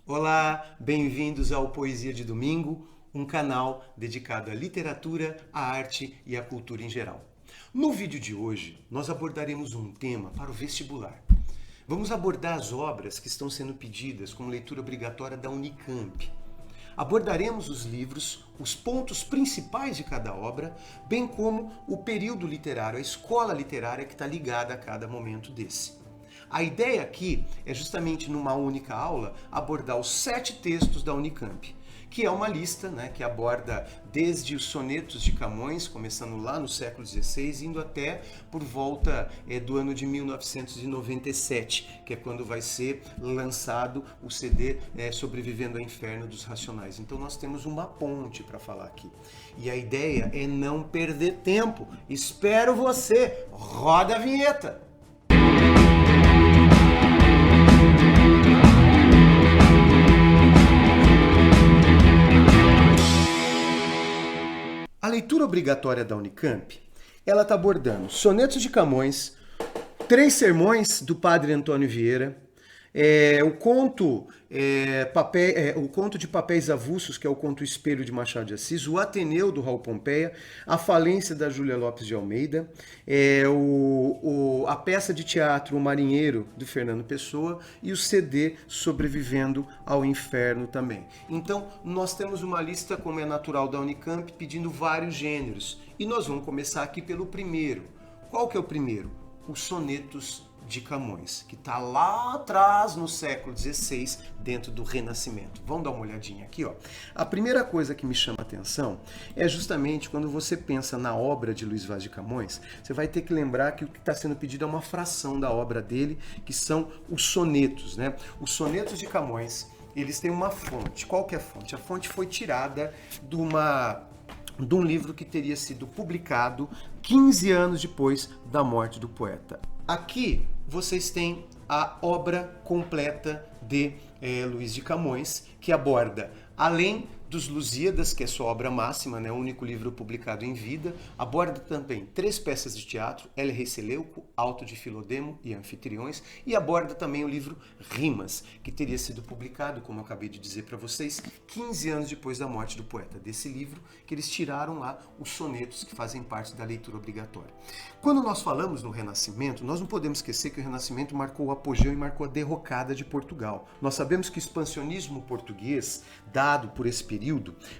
Olá, bem-vindos ao Poesia de Domingo, um canal dedicado à literatura, à arte e à cultura em geral. No vídeo de hoje, nós abordaremos um tema para o vestibular. Vamos abordar as obras que estão sendo pedidas como leitura obrigatória da Unicamp. Abordaremos os livros, os pontos principais de cada obra, bem como o período literário, a escola literária que está ligada a cada momento desse. A ideia aqui é justamente numa única aula abordar os 7 textos da Unicamp, que é uma lista, que aborda desde os sonetos de Camões, começando lá no século XVI, indo até por volta do ano de 1997, que é quando vai ser lançado o CD Sobrevivendo ao Inferno dos Racionais. Então nós temos uma ponte para falar aqui. E a ideia é não perder tempo. Espero você! Roda a vinheta! A leitura obrigatória da Unicamp, ela está abordando sonetos de Camões, 3 sermões do padre Antônio Vieira, o conto de Papéis Avulsos, que é o conto Espelho de Machado de Assis, o Ateneu do Raul Pompeia, a Falência da Júlia Lopes de Almeida, a peça de teatro O Marinheiro, do Fernando Pessoa, e o CD Sobrevivendo ao Inferno também. Então, nós temos uma lista, como é natural da Unicamp, pedindo vários gêneros. E nós vamos começar aqui pelo primeiro. Qual que é o primeiro? Os sonetos de Camões, que está lá atrás no século XVI, dentro do Renascimento. Vamos dar uma olhadinha aqui, ó. A primeira coisa que me chama a atenção é justamente quando você pensa na obra de Luís Vaz de Camões, você vai ter que lembrar que o que está sendo pedido é uma fração da obra dele, que são os sonetos, né? Os sonetos de Camões, eles têm uma fonte. Qual que é a fonte? A fonte foi tirada de um livro que teria sido publicado 15 anos depois da morte do poeta. Aqui vocês têm a obra completa de Luís de Camões, que aborda, além dos Lusíadas, que é sua obra máxima, o único livro publicado em vida, aborda também 3 peças de teatro, El Rei Seleuco, Auto de Filodemo e Anfitriões, e aborda também o livro Rimas, que teria sido publicado, como eu acabei de dizer para vocês, 15 anos depois da morte do poeta. Desse livro que eles tiraram lá os sonetos que fazem parte da leitura obrigatória. Quando nós falamos no Renascimento, nós não podemos esquecer que o Renascimento marcou o apogeu e marcou a derrocada de Portugal. Nós sabemos que o expansionismo português, dado por esse período,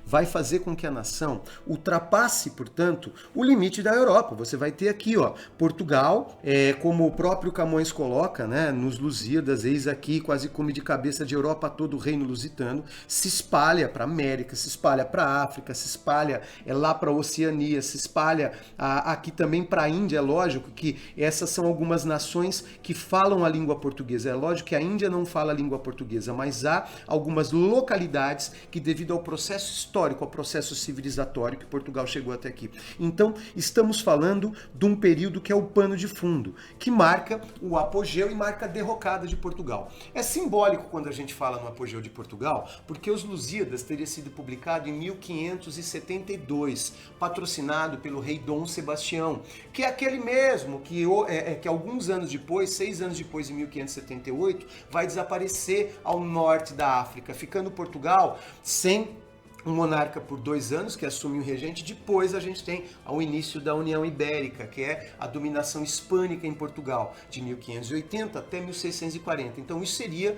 vai fazer com que a nação ultrapasse, portanto, o limite da Europa. Você vai ter aqui, ó, Portugal, como o próprio Camões coloca, nos Lusíadas, eis aqui, quase come de cabeça de Europa todo o reino lusitano, se espalha para a América, se espalha para a África, se espalha lá para a Oceania, se espalha aqui também para a Índia. É lógico que essas são algumas nações que falam a língua portuguesa. É lógico que a Índia não fala a língua portuguesa, mas há algumas localidades que, devido ao processo histórico, ao processo civilizatório, que Portugal chegou até aqui. Então, estamos falando de um período que é o pano de fundo, que marca o apogeu e marca a derrocada de Portugal. É simbólico quando a gente fala no apogeu de Portugal, porque os Lusíadas teria sido publicado em 1572, patrocinado pelo rei Dom Sebastião, que é aquele mesmo que alguns anos depois, 6 anos depois, em 1578, vai desaparecer ao norte da África, ficando Portugal sem um monarca por 2 anos, que assume o regente. Depois a gente tem o início da União Ibérica, que é a dominação hispânica em Portugal, de 1580 até 1640. Então isso seria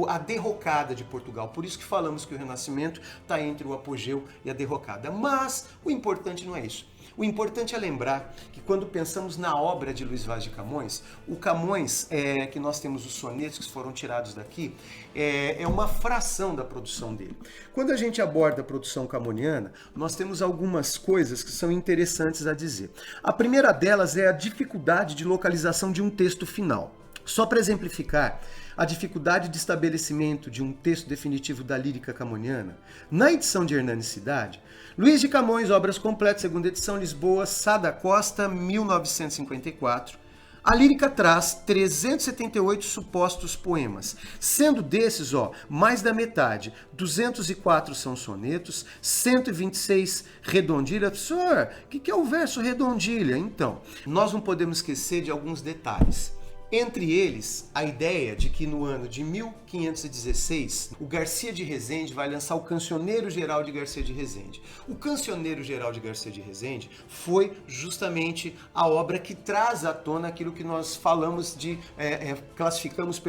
a derrocada de Portugal. Por isso que falamos que o Renascimento está entre o apogeu e a derrocada. Mas o importante não é isso. O importante é lembrar que quando pensamos na obra de Luís Vaz de Camões, o Camões, que nós temos os sonetos que foram tirados daqui, é uma fração da produção dele. Quando a gente aborda a produção camoniana, nós temos algumas coisas que são interessantes a dizer. A primeira delas é a dificuldade de localização de um texto final. Só para exemplificar a dificuldade de estabelecimento de um texto definitivo da lírica camoniana, na edição de Hernani Cidade, Luís de Camões, Obras Completas, segunda edição, Lisboa, Sá da Costa, 1954, a lírica traz 378 supostos poemas, sendo desses, mais da metade, 204 são sonetos, 126 redondilha. Professor, o que é o verso redondilha? Então, nós não podemos esquecer de alguns detalhes. Entre eles, a ideia de que no ano de 1516, o Garcia de Rezende vai lançar o Cancioneiro Geral de Garcia de Rezende. O Cancioneiro Geral de Garcia de Rezende foi justamente a obra que traz à tona aquilo que nós falamos classificamos,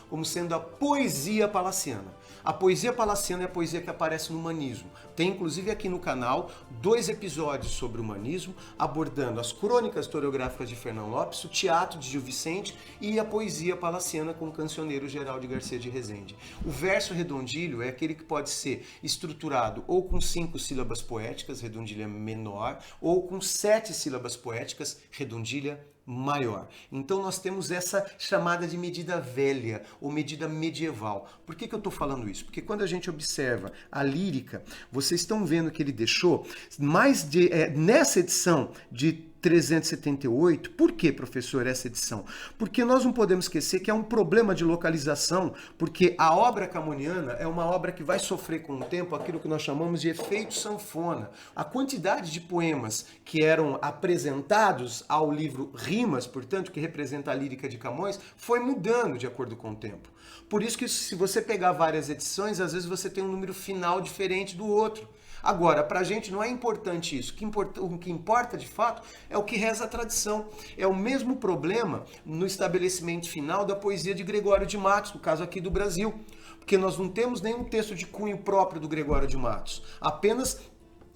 como sendo a poesia palaciana. A poesia palaciana é a poesia que aparece no humanismo. Tem inclusive aqui no canal 2 episódios sobre o humanismo, abordando as crônicas historiográficas de Fernão Lopes, o teatro de Gil Vicente e a poesia palaciana com o Cancioneiro Geral de Garcia de Rezende. O verso redondilho é aquele que pode ser estruturado ou com 5 sílabas poéticas, redondilha menor, ou com 7 sílabas poéticas, redondilha maior. Então nós temos essa chamada de medida velha ou medida medieval. Por que eu estou falando isso? Porque quando a gente observa a lírica, vocês estão vendo que ele deixou mais de nessa edição de 378. Por que, professor, essa edição? Porque nós não podemos esquecer que é um problema de localização, porque a obra camoniana é uma obra que vai sofrer com o tempo aquilo que nós chamamos de efeito sanfona. A quantidade de poemas que eram apresentados ao livro Rimas, portanto, que representa a lírica de Camões, foi mudando de acordo com o tempo. Por isso que se você pegar várias edições, às vezes você tem um número final diferente do outro. Agora, para a gente não é importante isso. O que importa, de fato, é o que reza a tradição. É o mesmo problema no estabelecimento final da poesia de Gregório de Matos, no caso aqui do Brasil. Porque nós não temos nenhum texto de cunho próprio do Gregório de Matos. Apenas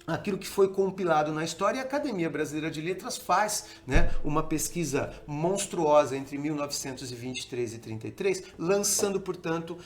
aquilo que foi compilado na história, e a Academia Brasileira de Letras faz, né, uma pesquisa monstruosa entre 1923 e 33, lançando, portanto,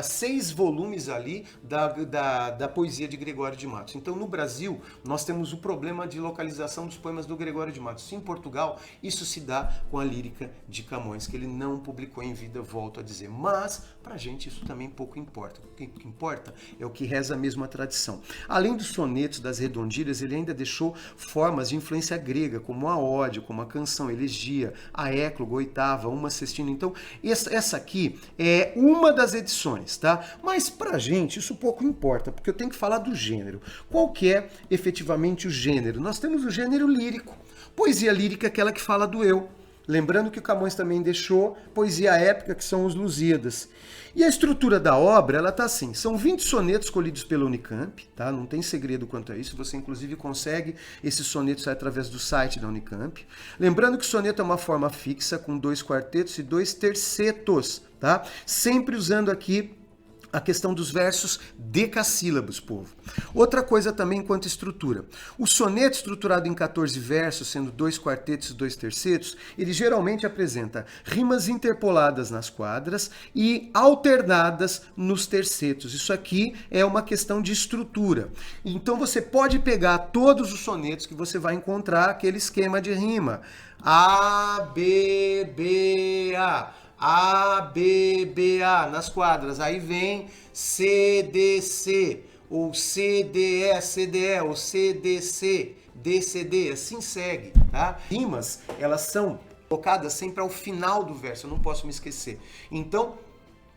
6 volumes ali da poesia de Gregório de Matos. Então, no Brasil, nós temos o problema de localização dos poemas do Gregório de Matos. Em Portugal, isso se dá com a lírica de Camões, que ele não publicou em vida, volto a dizer. Mas, pra gente, isso também pouco importa. O que importa é o que reza mesmo a tradição. Além dos sonetos, das redondilhas, ele ainda deixou formas de influência grega, como a ode, como a canção, a elegia, a écloga, a oitava, uma sextina. Então, essa aqui é uma das edições, tá? Mas pra gente isso pouco importa, porque eu tenho que falar do gênero. Qual que é efetivamente o gênero? Nós temos o gênero lírico. Poesia lírica é aquela que fala do eu. Lembrando que o Camões também deixou poesia épica, que são os Lusíadas. E a estrutura da obra, ela tá assim, são 20 sonetos escolhidos pela Unicamp, tá? Não tem segredo quanto a isso, você inclusive consegue esses sonetos através do site da Unicamp. Lembrando que o soneto é uma forma fixa, com 2 quartetos e 2 tercetos, tá? Sempre usando aqui a questão dos versos decassílabos, povo. Outra coisa também quanto à estrutura. O soneto estruturado em 14 versos, sendo 2 quartetos e 2 tercetos, ele geralmente apresenta rimas interpoladas nas quadras e alternadas nos tercetos. Isso aqui é uma questão de estrutura. Então você pode pegar todos os sonetos que você vai encontrar aquele esquema de rima. A, B, B, A. A, B, B, A, nas quadras. Aí vem C, D, C, ou C, D, E, C, D, E, ou C, D, C, D, C, D, assim segue, tá? Rimas, elas são colocadas sempre ao final do verso, eu não posso me esquecer. Então,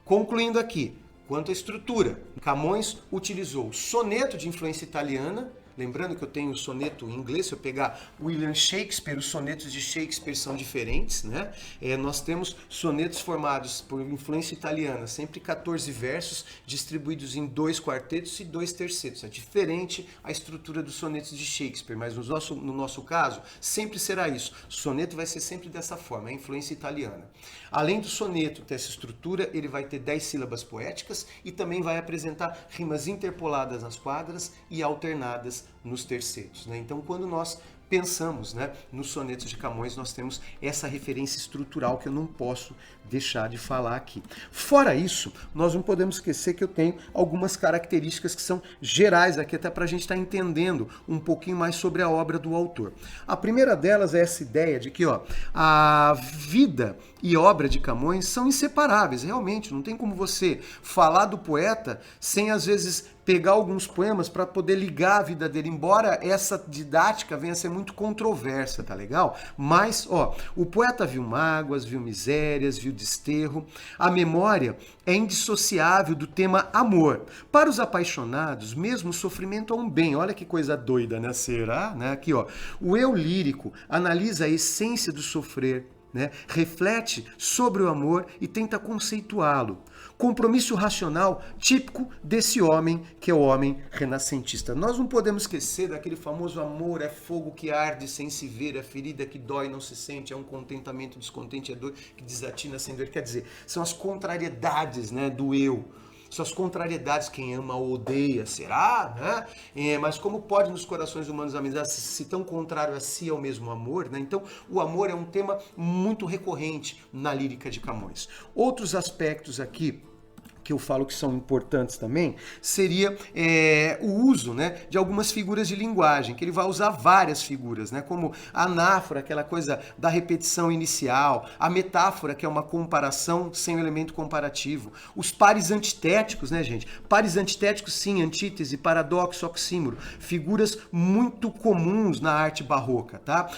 concluindo aqui, quanto à estrutura, Camões utilizou o soneto de influência italiana. Lembrando que eu tenho o soneto em inglês, se eu pegar William Shakespeare, os sonetos de Shakespeare são diferentes, né? Nós temos sonetos formados por influência italiana, sempre 14 versos, distribuídos em 2 quartetos e 2 tercetos. É diferente a estrutura dos sonetos de Shakespeare, mas no nosso caso, sempre será isso. O soneto vai ser sempre dessa forma, a influência italiana. Além do soneto ter essa estrutura, ele vai ter 10 sílabas poéticas e também vai apresentar rimas interpoladas nas quadras e alternadas nos tercetos, né? Então, quando nós pensamos, né, nos sonetos de Camões, nós temos essa referência estrutural que eu não posso deixar de falar aqui. Fora isso, nós não podemos esquecer que eu tenho algumas características que são gerais aqui, até para a gente estar entendendo um pouquinho mais sobre a obra do autor. A primeira delas é essa ideia de que a vida e obra de Camões são inseparáveis, realmente. Não tem como você falar do poeta sem, às vezes, pegar alguns poemas para poder ligar a vida dele, embora essa didática venha a ser muito controversa, tá legal? Mas, o poeta viu mágoas, viu misérias, viu desterro. A memória é indissociável do tema amor. Para os apaixonados, mesmo o sofrimento é um bem. Olha que coisa doida, né? Será? Né? Aqui, o eu lírico analisa a essência do sofrer, né? Reflete sobre o amor e tenta conceituá-lo. Compromisso racional típico desse homem que é o homem renascentista. Nós não podemos esquecer daquele famoso amor é fogo que arde sem se ver, é ferida que dói não se sente, é um contentamento descontente, é dor que desatina sem doer. Quer dizer, são as contrariedades, né, do eu. São as contrariedades, quem ama ou odeia, será? Né? Mas como pode nos corações humanos a amizade se tão contrário a si é o mesmo amor? Né? Então, o amor é um tema muito recorrente na lírica de Camões. Outros aspectos aqui que eu falo que são importantes também, seria o uso, né, de algumas figuras de linguagem, que ele vai usar várias figuras, né, como a anáfora, aquela coisa da repetição inicial, a metáfora, que é uma comparação sem o elemento comparativo, os pares antitéticos, né, gente? Pares antitéticos, sim, antítese, paradoxo, oxímoro, figuras muito comuns na arte barroca, tá?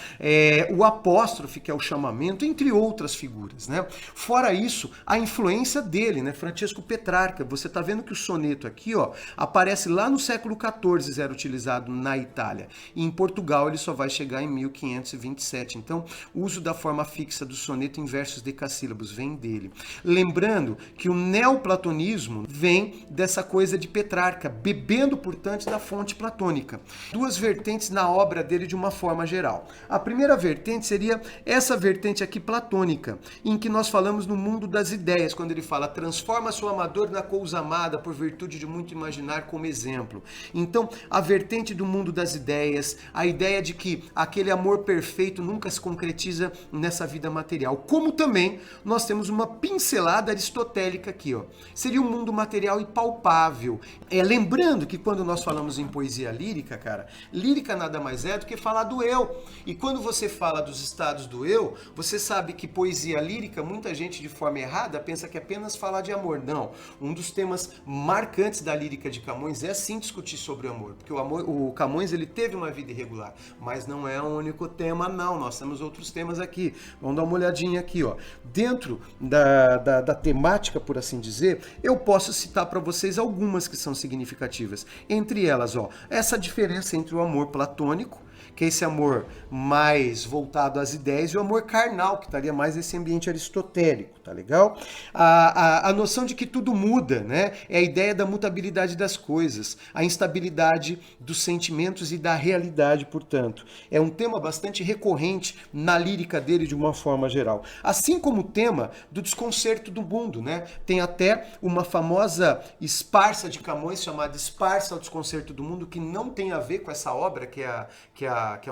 O apóstrofe, que é o chamamento, entre outras figuras, né? Fora isso, a influência dele, né, Francesco Petrarca. Você está vendo que o soneto aqui, ó, aparece lá no século XIV, era utilizado na Itália. E em Portugal ele só vai chegar em 1527. Então, o uso da forma fixa do soneto em versos decassílabos vem dele. Lembrando que o neoplatonismo vem dessa coisa de Petrarca, bebendo, portanto, da fonte platônica. Duas vertentes na obra dele de uma forma geral. A primeira vertente seria essa vertente aqui platônica, em que nós falamos no mundo das ideias, quando ele fala transforma sua amador na coisa amada por virtude de muito imaginar como exemplo. Então, a vertente do mundo das ideias, a ideia de que aquele amor perfeito nunca se concretiza nessa vida material. Como também nós temos uma pincelada aristotélica aqui, ó. Seria um mundo material e palpável. Lembrando que quando nós falamos em poesia lírica, cara, lírica nada mais é do que falar do eu. E quando você fala dos estados do eu, você sabe que poesia lírica, muita gente de forma errada pensa que é apenas falar de amor. Não. Um dos temas marcantes da lírica de Camões é sim discutir sobre o amor, porque o Camões ele teve uma vida irregular, mas não é o único tema, não. Nós temos outros temas aqui. Vamos dar uma olhadinha aqui, ó. Dentro da temática, por assim dizer, eu posso citar para vocês algumas que são significativas. Entre elas, ó, essa diferença entre o amor platônico, que é esse amor mais voltado às ideias, e o amor carnal, que estaria mais nesse ambiente aristotélico, tá legal? A noção de que tudo muda, né? É a ideia da mutabilidade das coisas, a instabilidade dos sentimentos e da realidade, portanto. É um tema bastante recorrente na lírica dele de uma forma geral. Assim como o tema do desconcerto do mundo, né? Tem até uma famosa esparsa de Camões chamada Esparsa ao Desconcerto do Mundo, que não tem a ver com essa obra que a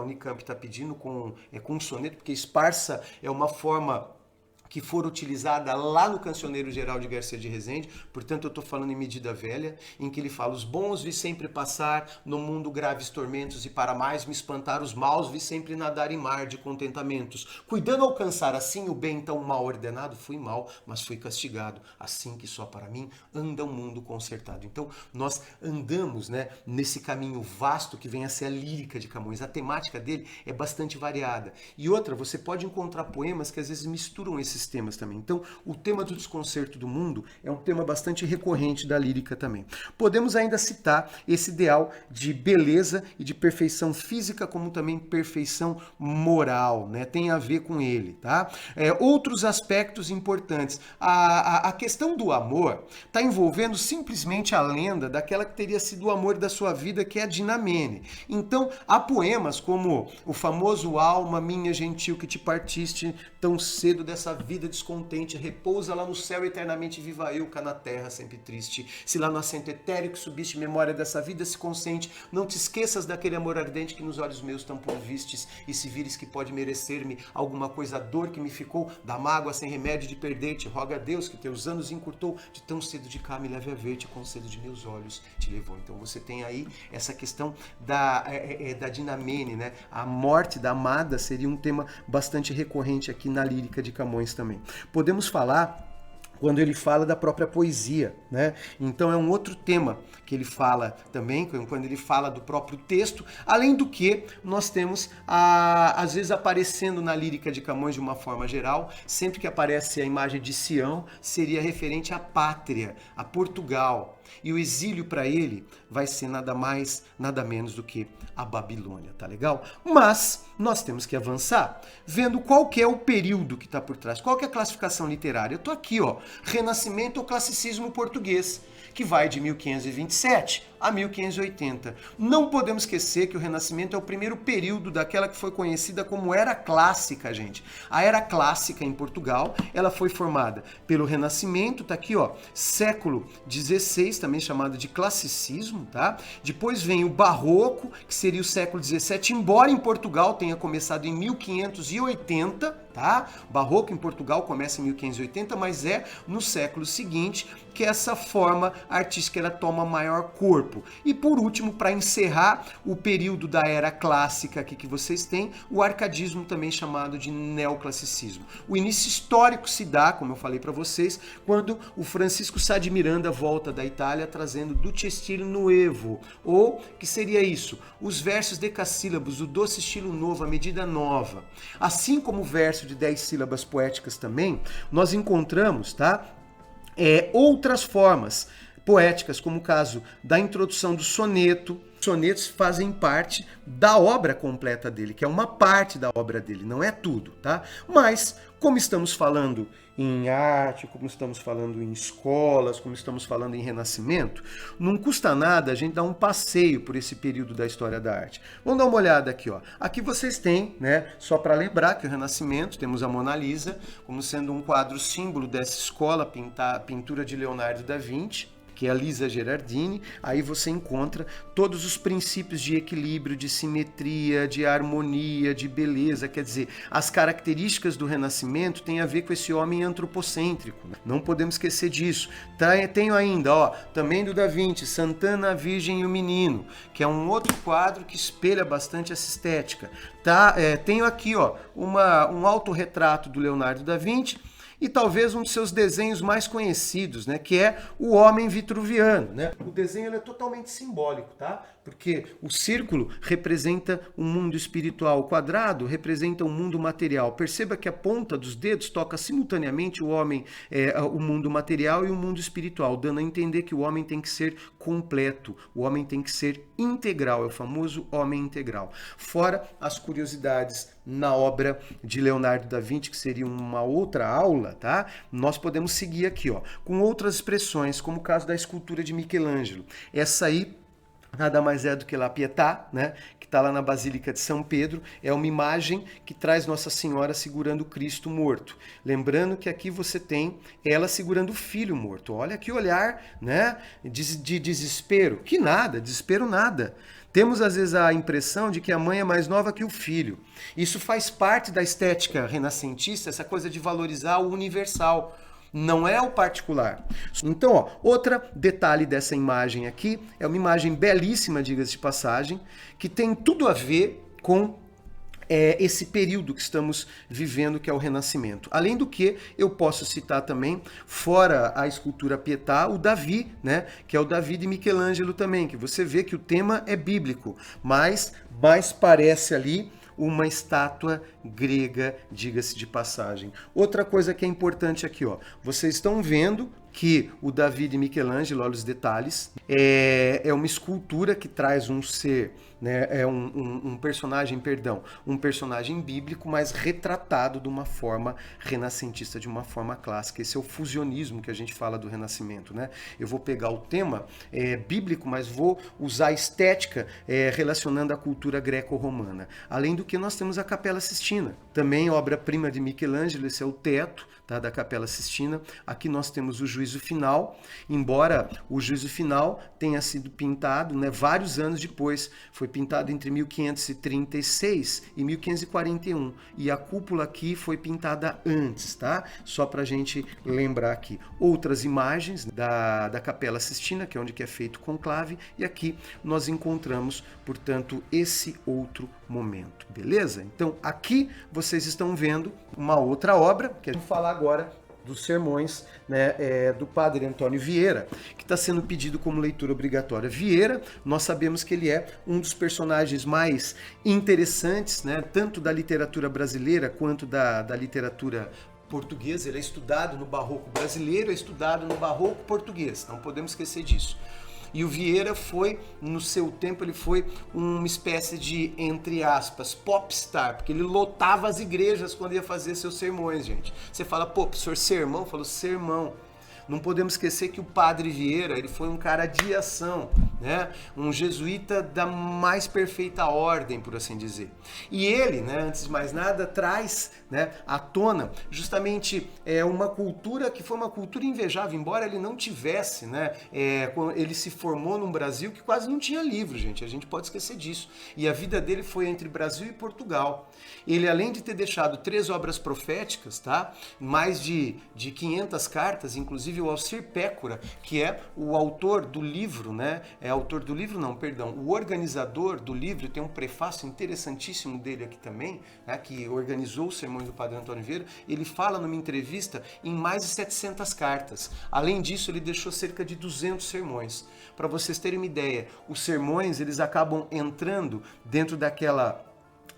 Unicamp está pedindo com um soneto, porque esparsa é uma forma que for utilizada lá no Cancioneiro Geral de Garcia de Rezende, portanto eu estou falando em medida velha, em que ele fala, os bons vi sempre passar, no mundo graves tormentos, e para mais me espantar os maus vi sempre nadar em mar de contentamentos. Cuidando alcançar assim o bem tão mal ordenado, fui mal, mas fui castigado, assim que só para mim anda um mundo consertado. Então nós andamos, né, nesse caminho vasto que vem a ser a lírica de Camões. A temática dele é bastante variada. E outra, você pode encontrar poemas que às vezes misturam esses temas também. Então, o tema do desconcerto do mundo é um tema bastante recorrente da lírica também. Podemos ainda citar esse ideal de beleza e de perfeição física, como também perfeição moral, né? Tem a ver com ele, tá? Outros aspectos importantes. A questão do amor está envolvendo simplesmente a lenda daquela que teria sido o amor da sua vida, que é a Dinamene. Então, há poemas como o famoso Alma minha gentil que te partiste tão cedo dessa vida descontente, repousa lá no céu eternamente, viva eu cá na terra sempre triste. Se lá no assento etéreo que subiste, memória dessa vida se consente, não te esqueças daquele amor ardente que nos olhos meus tão por vistes, e se vires que pode merecer-me alguma coisa a dor que me ficou, da mágoa sem remédio de perder-te, roga a Deus que teus anos encurtou, de tão cedo de cá me leve a ver-te, com cedo de meus olhos te levou. Então você tem aí essa questão da Dinamene, né? A morte da amada seria um tema bastante recorrente aqui na lírica de Camões também. Podemos falar quando ele fala da própria poesia, né? Então é um outro tema que ele fala também, quando ele fala do próprio texto, além do que nós temos, às vezes aparecendo na lírica de Camões de uma forma geral, sempre que aparece a imagem de Sião, seria referente à pátria, a Portugal. E o exílio para ele vai ser nada mais, nada menos do que a Babilônia, tá legal? Mas nós temos que avançar, vendo qual que é o período que está por trás, qual que é a classificação literária. Eu tô aqui, ó, Renascimento ou Classicismo Português, que vai de 1527 a 1580. Não podemos esquecer que o Renascimento é o primeiro período daquela que foi conhecida como Era Clássica, gente. A Era Clássica em Portugal, ela foi formada pelo Renascimento, tá aqui, ó, século XVI, também chamado de Classicismo, tá? Depois vem o Barroco, que seria o século XVII, embora em Portugal tenha começado em 1580, tá? O Barroco em Portugal começa em 1580, mas é no século seguinte que essa forma artística ela toma maior corpo. E por último, para encerrar o período da Era Clássica aqui que vocês têm, o arcadismo, também chamado de neoclassicismo. O início histórico se dá, como eu falei para vocês, quando o Francisco Sá de Miranda volta da Itália trazendo Duce Stile Nuevo, ou que seria isso, os versos decassílabos, o doce estilo novo, a medida nova. Assim como o verso de 10 sílabas poéticas também, nós encontramos, tá? Outras formas poéticas, como o caso da introdução do soneto. Os sonetos fazem parte da obra completa dele, que é uma parte da obra dele, não é tudo, tá? Mas, como estamos falando em arte, como estamos falando em escolas, como estamos falando em renascimento, não custa nada a gente dar um passeio por esse período da história da arte. Vamos dar uma olhada aqui, ó. Aqui vocês têm, né, só para lembrar que o Renascimento, temos a Mona Lisa como sendo um quadro símbolo dessa escola, pintura de Leonardo da Vinci, que é a Lisa Gherardini. Aí você encontra todos os princípios de equilíbrio, de simetria, de harmonia, de beleza. Quer dizer, as características do Renascimento têm a ver com esse homem antropocêntrico. Não podemos esquecer disso. Tenho ainda, ó, também do Da Vinci, Santana, a Virgem e o Menino, que é um outro quadro que espelha bastante essa estética. Tenho aqui, ó, um autorretrato do Leonardo da Vinci, e talvez um dos seus desenhos mais conhecidos, né, que é o Homem Vitruviano, né? O desenho ele é totalmente simbólico, tá? Porque o círculo representa um mundo espiritual, o quadrado representa um mundo material. Perceba que a ponta dos dedos toca simultaneamente o mundo material e o mundo espiritual, dando a entender que o homem tem que ser completo, o homem tem que ser integral, é o famoso homem integral. Fora as curiosidades na obra de Leonardo da Vinci, que seria uma outra aula, tá? Nós podemos seguir aqui, ó, com outras expressões, como o caso da escultura de Michelangelo. Essa aí nada mais é do que La Pietà, né? Que está lá na Basílica de São Pedro. É uma imagem que traz Nossa Senhora segurando o Cristo morto. Lembrando que aqui você tem ela segurando o filho morto. Olha que olhar, né? De desespero. Que nada, desespero nada. Temos às vezes a impressão de que a mãe é mais nova que o filho. Isso faz parte da estética renascentista, essa coisa de valorizar o universal. Não é o particular. Então, ó, outro detalhe dessa imagem aqui é uma imagem belíssima, diga-se de passagem, que tem tudo a ver com esse período que estamos vivendo, que é o Renascimento. Além do que, eu posso citar também, fora a escultura Pietà, o Davi, né? Que é o Davi de Michelangelo também, que você vê que o tema é bíblico, mas mais parece ali uma estátua grega, diga-se de passagem. Outra coisa que é importante aqui, ó, vocês estão vendo que o Davi de Michelangelo, olha os detalhes, é uma escultura que traz um ser, né, um personagem bíblico, mas retratado de uma forma renascentista, de uma forma clássica. Esse é o fusionismo que a gente fala do Renascimento, né? Eu vou pegar o tema bíblico, mas vou usar a estética relacionando a cultura greco-romana. Além do que nós temos a Capela Sistina, também obra-prima de Michelangelo, esse é o teto, tá, da Capela Sistina. Aqui nós temos o Juízo Final, embora o Juízo Final tenha sido pintado, né, vários anos depois, foi pintado entre 1536 e 1541, e a cúpula aqui foi pintada antes, tá? Só para a gente lembrar aqui. Outras imagens da Capela Sistina, que é onde que é feito o conclave, e aqui nós encontramos, portanto, esse outro momento, beleza? Então, aqui vocês estão vendo uma outra obra, que a gente vai falar agora dos sermões, né, do padre Antônio Vieira, que está sendo pedido como leitura obrigatória. Vieira, nós sabemos que ele é um dos personagens mais interessantes, né, tanto da literatura brasileira quanto da literatura português, ele é estudado no barroco brasileiro, é estudado no barroco português, não podemos esquecer disso. E o Vieira foi, no seu tempo, ele foi uma espécie de, entre aspas, popstar, porque ele lotava as igrejas quando ia fazer seus sermões, gente. Você fala, pô, professor, sermão? Falou, sermão. Não podemos esquecer que o Padre Vieira, ele foi um cara de ação, né? Um jesuíta da mais perfeita ordem, por assim dizer. E ele, né, antes de mais nada, traz, né, à tona justamente uma cultura que foi uma cultura invejável, embora ele não tivesse, né? Ele se formou num Brasil que quase não tinha livro, gente. A gente pode esquecer disso. E a vida dele foi entre Brasil e Portugal. Ele, além de ter deixado 3 obras proféticas, tá? Mais de 500 cartas, inclusive o Alcir Pécora, que é o autor do livro, né? Autor do livro não, perdão, o organizador do livro, tem um prefácio interessantíssimo dele aqui também, né? Que organizou os sermões do Padre Antônio Vieira. Ele fala numa entrevista em mais de 700 cartas. Além disso, ele deixou cerca de 200 sermões. Para vocês terem uma ideia, os sermões, eles acabam entrando dentro daquela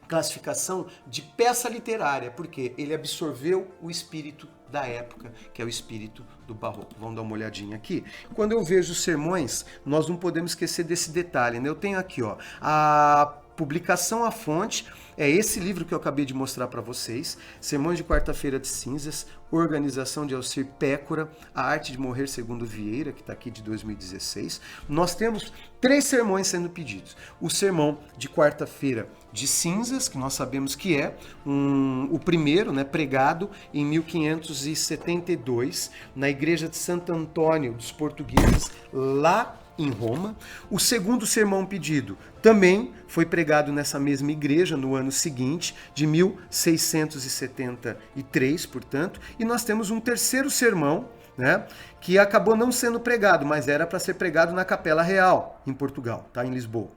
classificação de peça literária, porque ele absorveu o espírito da época, que é o espírito do barroco. Vamos dar uma olhadinha aqui. Quando eu vejo os sermões, nós não podemos esquecer desse detalhe, né? Eu tenho aqui, ó, a publicação, a fonte, é esse livro que eu acabei de mostrar para vocês, Sermões de Quarta-feira de Cinzas, organização de Alcir Pécora, A Arte de Morrer segundo Vieira, que está aqui de 2016. Nós temos 3 sermões sendo pedidos. O sermão de Quarta-feira de Cinzas, que nós sabemos que é o primeiro, né, pregado em 1572, na igreja de Santo Antônio dos Portugueses, lá em Roma. O segundo sermão pedido também foi pregado nessa mesma igreja no ano seguinte, de 1673, portanto, e nós temos um terceiro sermão, né, que acabou não sendo pregado, mas era para ser pregado na Capela Real, em Portugal, tá, em Lisboa.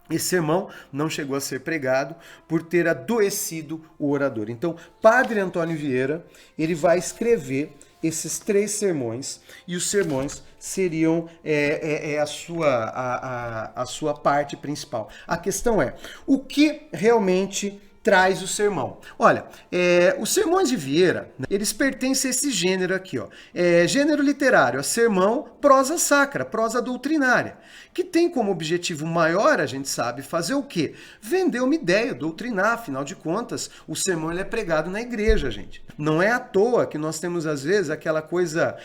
Esse sermão não chegou a ser pregado por ter adoecido o orador. Então, Padre Antônio Vieira, ele vai escrever esses 3 sermões, e os sermões seriam a sua parte principal. A questão é, o que realmente traz o sermão? Olha, os sermões de Vieira, né, eles pertencem a esse gênero aqui, ó. Gênero literário, a sermão, prosa sacra, prosa doutrinária, que tem como objetivo maior, a gente sabe, fazer o quê? Vender uma ideia, doutrinar, afinal de contas, o sermão ele é pregado na igreja, gente. Não é à toa que nós temos, às vezes, aquela coisa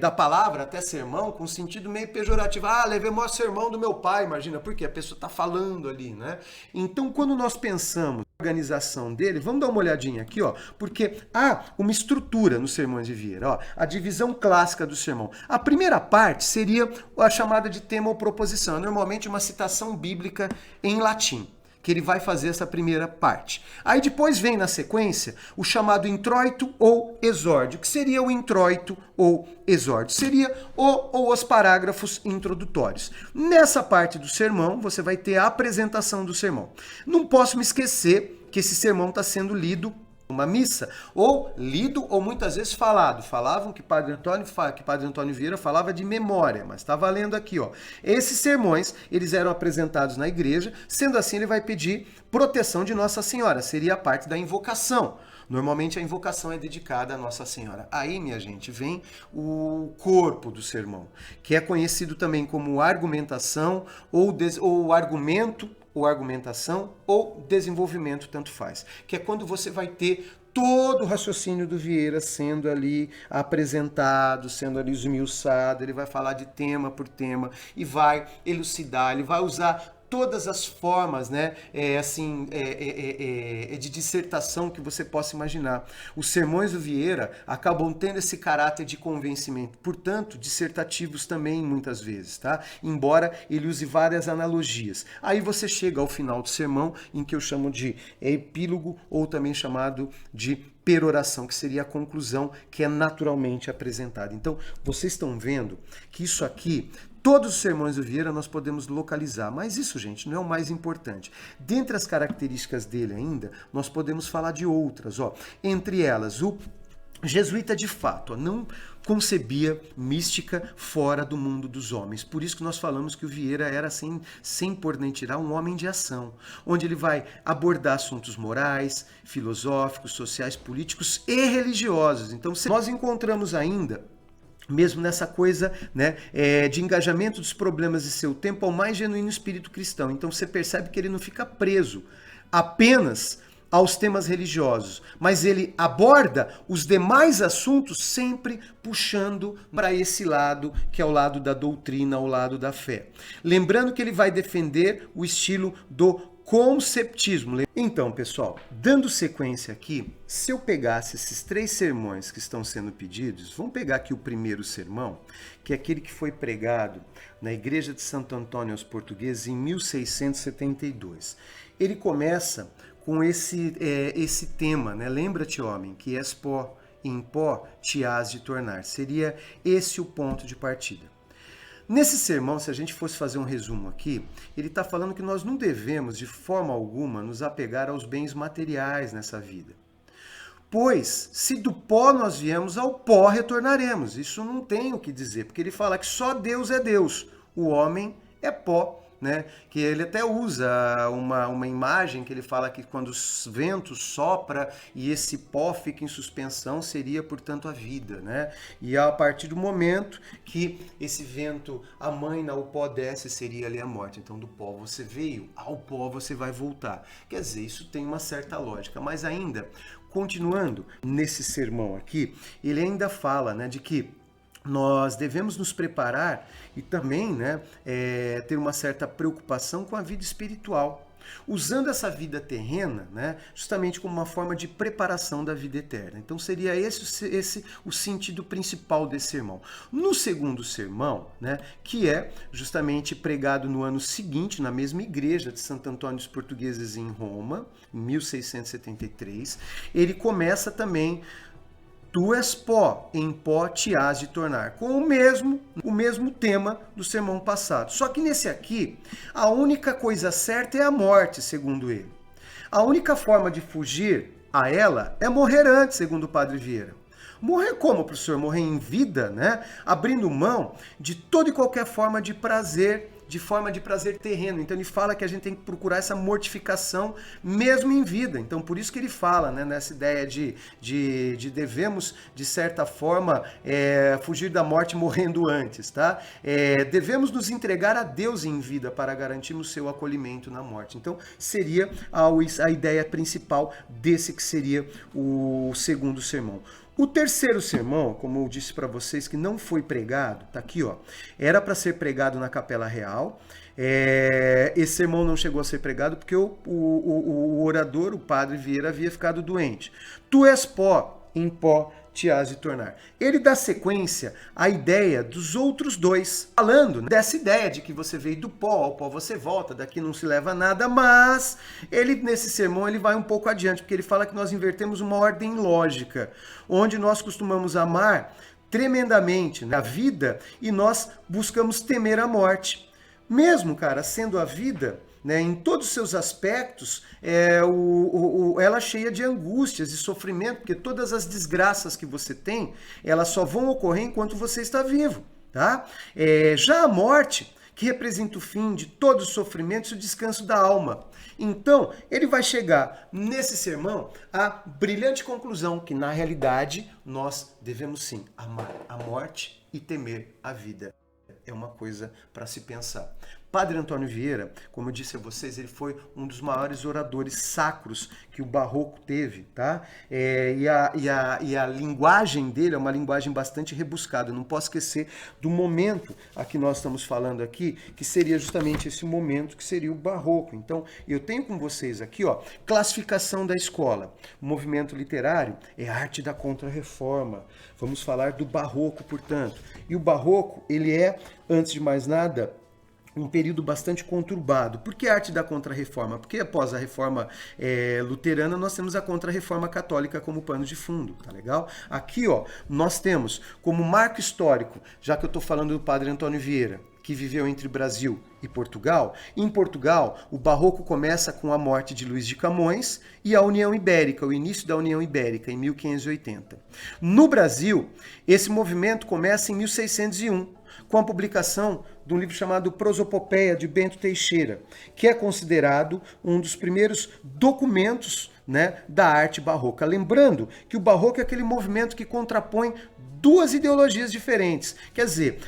da palavra até sermão com sentido meio pejorativo. Ah, levei o maior sermão do meu pai, imagina, porque a pessoa está falando ali, né? Então, quando nós pensamos na organização dele, vamos dar uma olhadinha aqui, ó, porque há uma estrutura nos sermões de Vieira, ó, a divisão clássica do sermão. A primeira parte seria a chamada de tema ou proposição, normalmente uma citação bíblica em latim, que ele vai fazer essa primeira parte. Aí depois vem na sequência o chamado introito ou exórdio. O que seria o introito ou exórdio? Seria os parágrafos introdutórios. Nessa parte do sermão, você vai ter a apresentação do sermão. Não posso me esquecer que esse sermão está sendo lido uma missa, ou lido ou muitas vezes falado. Falavam que Padre Antônio Vieira falava de memória, mas está valendo aqui, ó. Esses sermões, eles eram apresentados na igreja, sendo assim ele vai pedir proteção de Nossa Senhora, seria a parte da invocação. Normalmente a invocação é dedicada a Nossa Senhora. Aí, minha gente, vem o corpo do sermão, que é conhecido também como argumentação ou argumento, ou argumentação, ou desenvolvimento, tanto faz. Que é quando você vai ter todo o raciocínio do Vieira sendo ali apresentado, sendo ali esmiuçado, ele vai falar de tema por tema e vai elucidar, ele vai usar todas as formas, né, de dissertação que você possa imaginar. Os sermões do Vieira acabam tendo esse caráter de convencimento, portanto, dissertativos também muitas vezes, tá? Embora ele use várias analogias. Aí você chega ao final do sermão, em que eu chamo de epílogo, ou também chamado de peroração, que seria a conclusão que é naturalmente apresentada. Então, vocês estão vendo que isso aqui, todos os sermões do Vieira nós podemos localizar, mas isso, gente, não é o mais importante. Dentre as características dele ainda, nós podemos falar de outras, ó. Entre elas, o jesuíta de fato não concebia mística fora do mundo dos homens. Por isso que nós falamos que o Vieira era, sem pôr nem tirar, um homem de ação, onde ele vai abordar assuntos morais, filosóficos, sociais, políticos e religiosos. Então, nós encontramos ainda, mesmo nessa coisa, né, de engajamento dos problemas de seu tempo, ao mais genuíno espírito cristão. Então você percebe que ele não fica preso apenas aos temas religiosos, mas ele aborda os demais assuntos sempre puxando para esse lado, que é o lado da doutrina, o lado da fé. Lembrando que ele vai defender o estilo do conceptismo. Então, pessoal, dando sequência aqui, se eu pegasse esses 3 sermões que estão sendo pedidos, vamos pegar aqui o primeiro sermão, que é aquele que foi pregado na Igreja de Santo Antônio aos Portugueses em 1672. Ele começa com esse tema, né? Lembra-te, homem, que és pó, e em pó te hás de tornar. Seria esse o ponto de partida. Nesse sermão, se a gente fosse fazer um resumo aqui, ele está falando que nós não devemos, de forma alguma, nos apegar aos bens materiais nessa vida. Pois, se do pó nós viemos, ao pó retornaremos. Isso não tem o que dizer, porque ele fala que só Deus é Deus, o homem é pó. Né? Que ele até usa uma imagem que ele fala que quando os ventos sopra e esse pó fica em suspensão, seria, portanto, a vida. Né? E a partir do momento que esse vento amaina, o pó desce, seria ali a morte. Então, do pó você veio, ao pó você vai voltar. Quer dizer, isso tem uma certa lógica, mas ainda, continuando nesse sermão aqui, ele ainda fala, né, de que nós devemos nos preparar e também, né, ter uma certa preocupação com a vida espiritual, usando essa vida terrena, né, justamente como uma forma de preparação da vida eterna. Então seria esse o sentido principal desse sermão. No segundo sermão, né, que é justamente pregado no ano seguinte, na mesma igreja de Santo Antônio dos Portugueses em Roma, em 1673, ele começa também: tu és pó, em pó te hás de tornar. Com o mesmo tema do sermão passado. Só que nesse aqui, a única coisa certa é a morte, segundo ele. A única forma de fugir a ela é morrer antes, segundo o Padre Vieira. Morrer como, professor? Morrer em vida, né? Abrindo mão de toda e qualquer forma de prazer, de forma de prazer terreno. Então ele fala que a gente tem que procurar essa mortificação mesmo em vida. Então por isso que ele fala, né, nessa ideia de devemos, de certa forma, fugir da morte morrendo antes. Tá? Devemos nos entregar a Deus em vida para garantirmos seu acolhimento na morte. Então seria a ideia principal desse que seria o segundo sermão. O terceiro sermão, como eu disse para vocês, que não foi pregado, tá aqui, ó. Era para ser pregado na Capela Real. Esse sermão não chegou a ser pregado porque o orador, o Padre Vieira, havia ficado doente. Tu és pó, em pó te hás de tornar. Ele dá sequência à ideia dos outros dois, falando dessa ideia de que você veio do pó, ao pó você volta, daqui não se leva nada, mas ele, nesse sermão, ele vai um pouco adiante, porque ele fala que nós invertemos uma ordem lógica, onde nós costumamos amar tremendamente, né, a vida, e nós buscamos temer a morte. Mesmo, cara, sendo a vida, né, em todos os seus aspectos, ela cheia de angústias e sofrimento, porque todas as desgraças que você tem, elas só vão ocorrer enquanto você está vivo. Tá? Já a morte, que representa o fim de todos os sofrimentos e o descanso da alma. Então, ele vai chegar nesse sermão à brilhante conclusão que, na realidade, nós devemos sim amar a morte e temer a vida. É uma coisa para se pensar. Padre Antônio Vieira, como eu disse a vocês, ele foi um dos maiores oradores sacros que o Barroco teve, tá? E a linguagem dele é uma linguagem bastante rebuscada. Eu não posso esquecer do momento a que nós estamos falando aqui, que seria justamente esse momento que seria o Barroco. Então, eu tenho com vocês aqui, ó, classificação da escola. O movimento literário é arte da Contra-Reforma. Vamos falar do Barroco, portanto. E o Barroco, ele é, antes de mais nada, um período bastante conturbado. Por que a arte da Contra-Reforma? Porque após a Reforma luterana, nós temos a Contra-Reforma católica como pano de fundo, tá legal? Aqui, ó, nós temos como marco histórico, já que eu estou falando do Padre Antônio Vieira, que viveu entre Brasil e Portugal. Em Portugal, o Barroco começa com a morte de Luís de Camões e a União Ibérica, o início da União Ibérica, em 1580. No Brasil, esse movimento começa em 1601, com a publicação de um livro chamado Prosopopeia, de Bento Teixeira, que é considerado um dos primeiros documentos, né, da arte barroca. Lembrando que o barroco é aquele movimento que contrapõe duas ideologias diferentes. Quer dizer,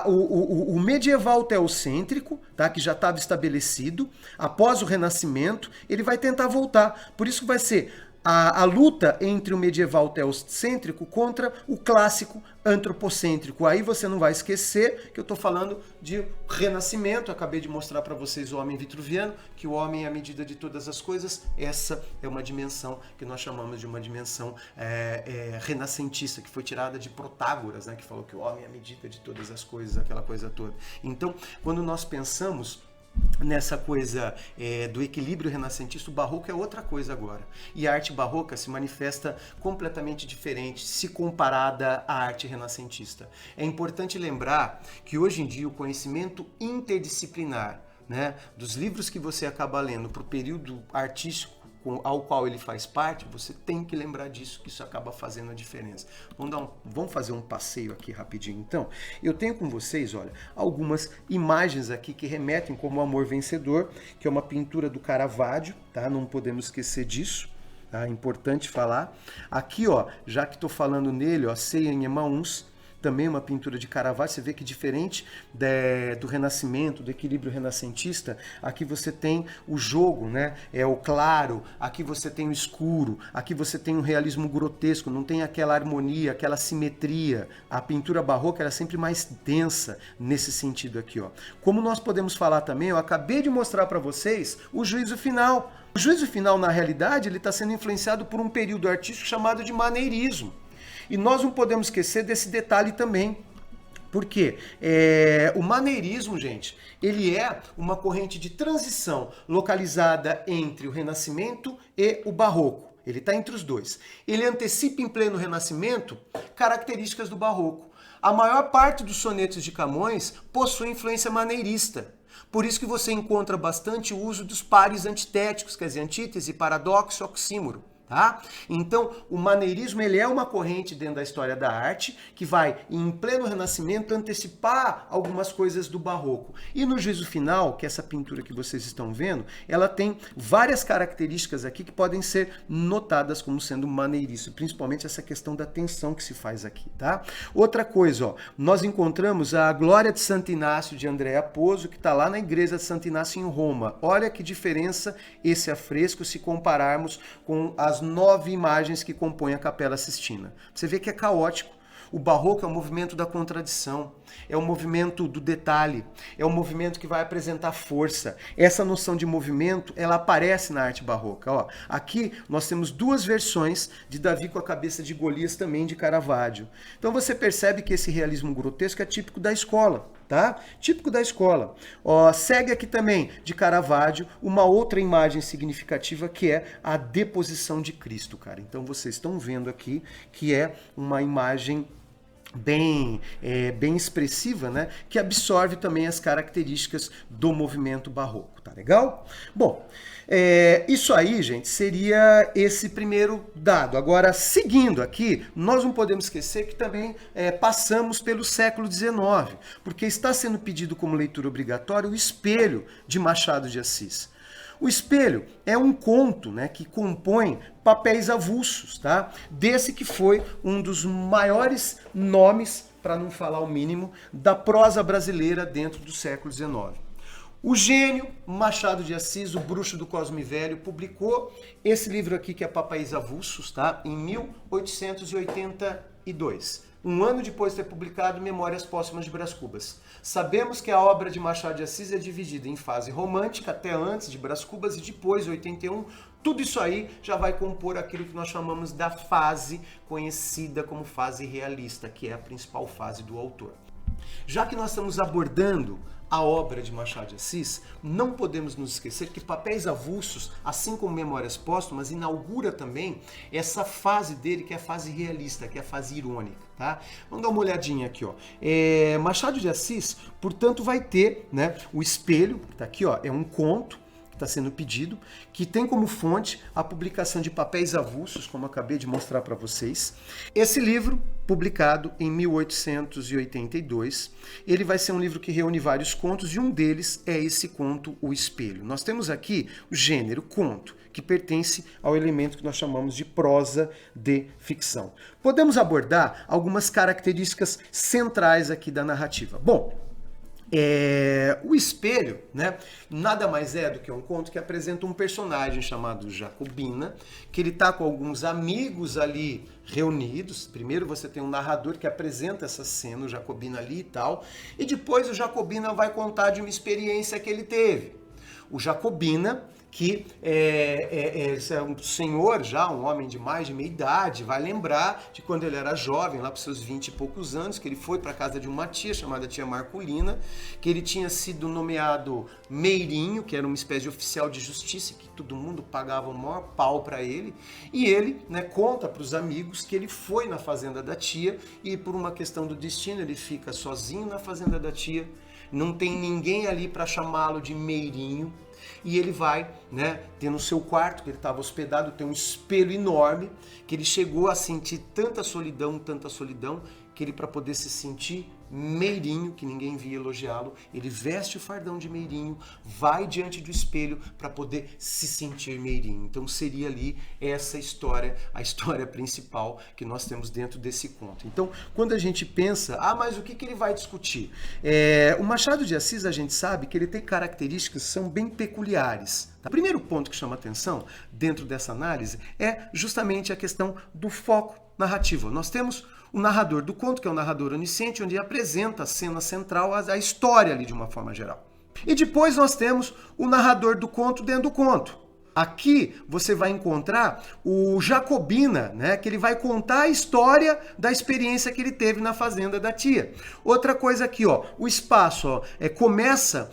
o medieval teocêntrico, tá, que já estava estabelecido, após o Renascimento, ele vai tentar voltar. Por isso vai ser a luta entre o medieval teocêntrico contra o clássico antropocêntrico. Aí você não vai esquecer que eu estou falando de renascimento. Eu acabei de mostrar para vocês o homem vitruviano, que o homem é a medida de todas as coisas. Essa é uma dimensão que nós chamamos de uma dimensão renascentista, que foi tirada de Protágoras, né, que falou que o homem é a medida de todas as coisas, aquela coisa toda. Então, quando nós pensamos nessa coisa do equilíbrio renascentista, o barroco é outra coisa agora. E a arte barroca se manifesta completamente diferente se comparada à arte renascentista. É importante lembrar que hoje em dia o conhecimento interdisciplinar, né, dos livros que você acaba lendo para o período artístico ao qual ele faz parte, você tem que lembrar disso, que isso acaba fazendo a diferença. Vamos fazer um passeio aqui rapidinho, então. Eu tenho com vocês, olha, algumas imagens aqui que remetem como o Amor Vencedor, que é uma pintura do Caravaggio, tá? Não podemos esquecer disso, tá? É importante falar. Aqui, ó, já que estou falando nele, ó, Ceia em Emaús, também uma pintura de Caravaggio. Você vê que diferente do Renascimento, do equilíbrio renascentista, aqui você tem o jogo, né? É o claro, aqui você tem o escuro, aqui você tem um realismo grotesco, não tem aquela harmonia, aquela simetria. A pintura barroca era sempre mais densa nesse sentido aqui, ó. Como nós podemos falar também, eu acabei de mostrar para vocês o Juízo Final. O Juízo Final, na realidade, ele está sendo influenciado por um período artístico chamado de maneirismo. E nós não podemos esquecer desse detalhe também. Porque o maneirismo, gente, ele é uma corrente de transição localizada entre o Renascimento e o Barroco. Ele está entre os dois. Ele antecipa em pleno Renascimento características do Barroco. A maior parte dos sonetos de Camões possui influência maneirista. Por isso que você encontra bastante o uso dos pares antitéticos, quer dizer, antítese, paradoxo, oxímoro. Tá? Então, o maneirismo ele é uma corrente dentro da história da arte que vai, em pleno Renascimento, antecipar algumas coisas do Barroco. E no Juízo Final, que é essa pintura que vocês estão vendo, ela tem várias características aqui que podem ser notadas como sendo maneirista, principalmente essa questão da tensão que se faz aqui. Tá? Outra coisa, ó, nós encontramos a Glória de Santo Inácio de Andrea Pozzo, que está lá na igreja de Santo Inácio em Roma. Olha que diferença esse afresco se compararmos com as 9 imagens que compõem a Capela Sistina. Você vê que é caótico. O barroco é um movimento da contradição, é um movimento do detalhe, é um movimento que vai apresentar força. Essa noção de movimento, ela aparece na arte barroca. Ó, aqui nós temos duas versões de Davi com a cabeça de Golias, também de Caravaggio. Então você percebe que esse realismo grotesco é típico da escola. Tá? Típico da escola. Ó, segue aqui também, de Caravaggio, uma outra imagem significativa que é a deposição de Cristo, cara. Então vocês estão vendo aqui que é uma imagem bem expressiva, né? Que absorve também as características do movimento barroco, tá legal? Bom, isso aí, gente, seria esse primeiro dado. Agora, seguindo aqui, nós não podemos esquecer que também passamos pelo século XIX, porque está sendo pedido como leitura obrigatória o Espelho, de Machado de Assis. O Espelho é um conto, né, que compõe papéis avulsos, tá? Desse que foi um dos maiores nomes, para não falar o mínimo, da prosa brasileira dentro do século XIX. O gênio Machado de Assis, o bruxo do Cosme Velho, publicou esse livro aqui, que é Papéis Avulsos, tá? Em 1882. Um ano depois de ter publicado Memórias Póstumas de Brás Cubas. Sabemos que a obra de Machado de Assis é dividida em fase romântica, até antes de Brás Cubas, e depois, 81, tudo isso aí já vai compor aquilo que nós chamamos da fase conhecida como fase realista, que é a principal fase do autor. Já que nós estamos abordando a obra de Machado de Assis, não podemos nos esquecer que Papéis Avulsos, assim como Memórias Póstumas, inaugura também essa fase dele, que é a fase realista, que é a fase irônica. Tá? Vamos dar uma olhadinha aqui. Ó. Machado de Assis, portanto, vai ter, né, o Espelho, que está aqui, ó, é um conto, está sendo pedido, que tem como fonte a publicação de Papéis Avulsos, como acabei de mostrar para vocês. Esse livro, publicado em 1882, ele vai ser um livro que reúne vários contos, e um deles é esse conto, O Espelho. Nós temos aqui o gênero conto, que pertence ao elemento que nós chamamos de prosa de ficção. Podemos abordar algumas características centrais aqui da narrativa. Bom, o Espelho, né, nada mais é do que um conto que apresenta um personagem chamado Jacobina, que ele está com alguns amigos ali reunidos. Primeiro você tem um narrador que apresenta essa cena, o Jacobina ali e tal, e depois o Jacobina vai contar de uma experiência que ele teve. O Jacobina, que é um senhor já, um homem de mais de meia idade, vai lembrar de quando ele era jovem, lá para os seus 20 e poucos anos, que ele foi para a casa de uma tia chamada tia Marculina, que ele tinha sido nomeado meirinho, que era uma espécie de oficial de justiça, que todo mundo pagava o maior pau para ele, e ele, né, conta para os amigos que ele foi na fazenda da tia e por uma questão do destino ele fica sozinho na fazenda da tia, não tem ninguém ali para chamá-lo de meirinho. E ele vai, né, ter no seu quarto, que ele estava hospedado, tem um espelho enorme, que ele chegou a sentir tanta solidão, que ele, para poder se sentir meirinho, que ninguém via elogiá-lo, ele veste o fardão de meirinho, vai diante do espelho para poder se sentir meirinho. Então seria ali essa história, a história principal que nós temos dentro desse conto. Então, quando a gente pensa, mas o que ele vai discutir? O Machado de Assis, a gente sabe que ele tem características que são bem peculiares. Tá? O primeiro ponto que chama atenção dentro dessa análise é justamente a questão do foco narrativo. Nós temos o narrador do conto, que é o narrador onisciente, onde apresenta a cena central, a história ali de uma forma geral. E depois nós temos o narrador do conto dentro do conto. Aqui você vai encontrar o Jacobina, né, que ele vai contar a história da experiência que ele teve na fazenda da tia. Outra coisa aqui, ó, o espaço, ó, começa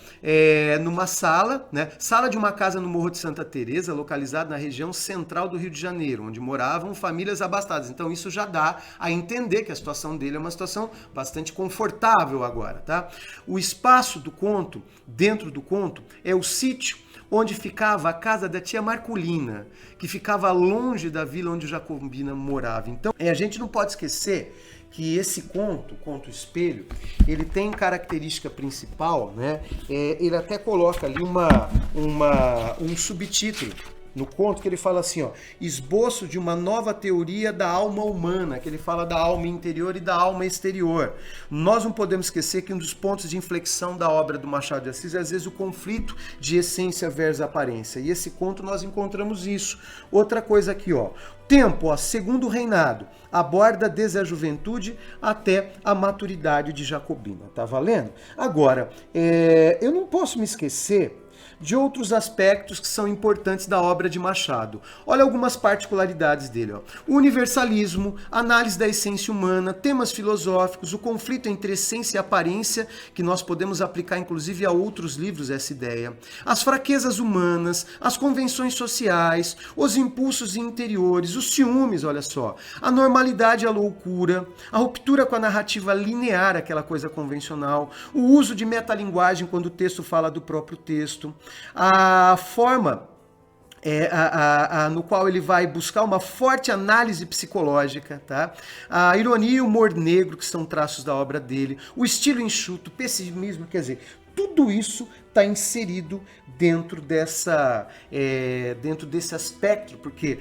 numa sala, né, sala de uma casa no Morro de Santa Teresa, localizada na região central do Rio de Janeiro, onde moravam famílias abastadas. Então isso já dá a entender que a situação dele é uma situação bastante confortável agora, tá? O espaço do conto, dentro do conto, é o sítio onde ficava a casa da tia Marculina, que ficava longe da vila onde o Jacobina morava. Então, a gente não pode esquecer que esse conto, o conto Espelho, ele tem característica principal, né? Ele até coloca ali um subtítulo no conto, que ele fala assim, ó, esboço de uma nova teoria da alma humana, que ele fala da alma interior e da alma exterior. Nós não podemos esquecer que um dos pontos de inflexão da obra do Machado de Assis é, às vezes, o conflito de essência versus aparência. E esse conto nós encontramos isso. Outra coisa aqui, ó, tempo, ó, segundo reinado, aborda desde a juventude até a maturidade de Jacobina. Tá valendo? Agora, eu não posso me esquecer de outros aspectos que são importantes da obra de Machado. Olha algumas particularidades dele. Ó. O universalismo, análise da essência humana, temas filosóficos, o conflito entre essência e aparência, que nós podemos aplicar inclusive a outros livros essa ideia, as fraquezas humanas, as convenções sociais, os impulsos interiores, os ciúmes, olha só, a normalidade e a loucura, a ruptura com a narrativa linear, aquela coisa convencional, o uso de metalinguagem quando o texto fala do próprio texto, a forma no qual ele vai buscar uma forte análise psicológica, tá? A ironia e o humor negro, que são traços da obra dele, o estilo enxuto, o pessimismo, quer dizer, tudo isso está inserido dentro desse aspecto, porque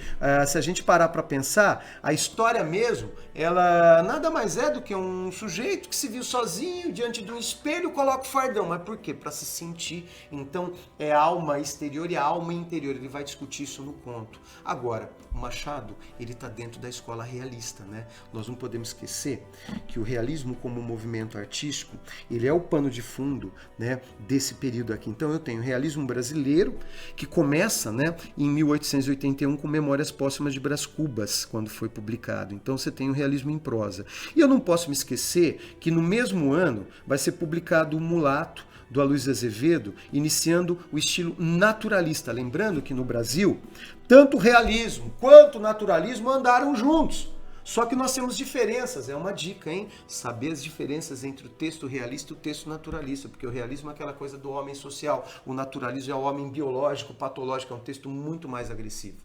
se a gente parar para pensar, a história mesmo, ela nada mais é do que um sujeito que se viu sozinho diante de um espelho, coloca o fardão. Mas por quê? Para se sentir. Então, é a alma exterior e a alma interior. Ele vai discutir isso no conto. Agora, o Machado, ele está dentro da escola realista, né? Nós não podemos esquecer que o realismo como movimento artístico, ele é o pano de fundo, né, desse período aqui. Então eu tenho o realismo brasileiro, que começa, né, em 1881 com Memórias Póstumas de Brás Cubas, quando foi publicado. Então você tem o realismo em prosa. E eu não posso me esquecer que no mesmo ano vai ser publicado O Mulato, do Aloysio Azevedo, iniciando o estilo naturalista. Lembrando que no Brasil, tanto o realismo quanto o naturalismo andaram juntos. Só que nós temos diferenças, é uma dica, hein? Saber as diferenças entre o texto realista e o texto naturalista, porque o realismo é aquela coisa do homem social, o naturalismo é o homem biológico, patológico, é um texto muito mais agressivo.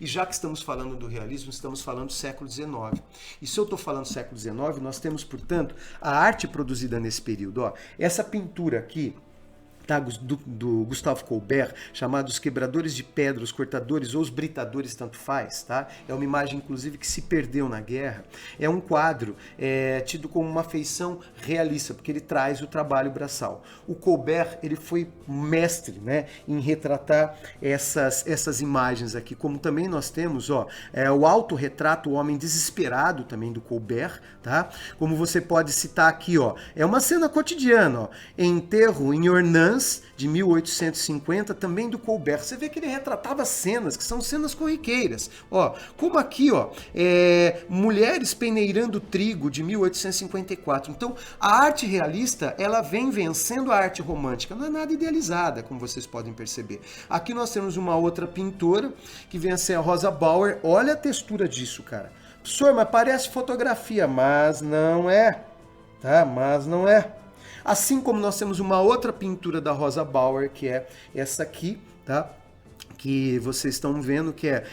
E já que estamos falando do realismo, estamos falando do século XIX. E se eu estou falando do século XIX, nós temos, portanto, a arte produzida nesse período. Ó, essa pintura aqui, tá, do Gustave Colbert, chamado Os Quebradores de Pedra, os Cortadores ou os Britadores, tanto faz, tá? É uma imagem, inclusive, que se perdeu na guerra. É um quadro tido como uma feição realista, porque ele traz o trabalho braçal. O Colbert, ele foi mestre, né, em retratar essas imagens aqui, como também nós temos, ó, o autorretrato, o homem desesperado, também do Colbert, tá? Como você pode citar aqui, ó, é uma cena cotidiana, ó, enterro em Ornans, de 1850, também do Colbert. Você vê que ele retratava cenas, que são cenas corriqueiras. Ó, como aqui, ó, Mulheres Peneirando Trigo, de 1854. Então, a arte realista, ela vem vencendo a arte romântica. Não é nada idealizada, como vocês podem perceber. Aqui nós temos uma outra pintora, que vem a ser a Rosa Bauer. Olha a textura disso, cara. Professor, mas parece fotografia, mas não é. Tá? Mas não é. Assim como nós temos uma outra pintura da Rosa Bauer, que é essa aqui, tá? Que vocês estão vendo, que é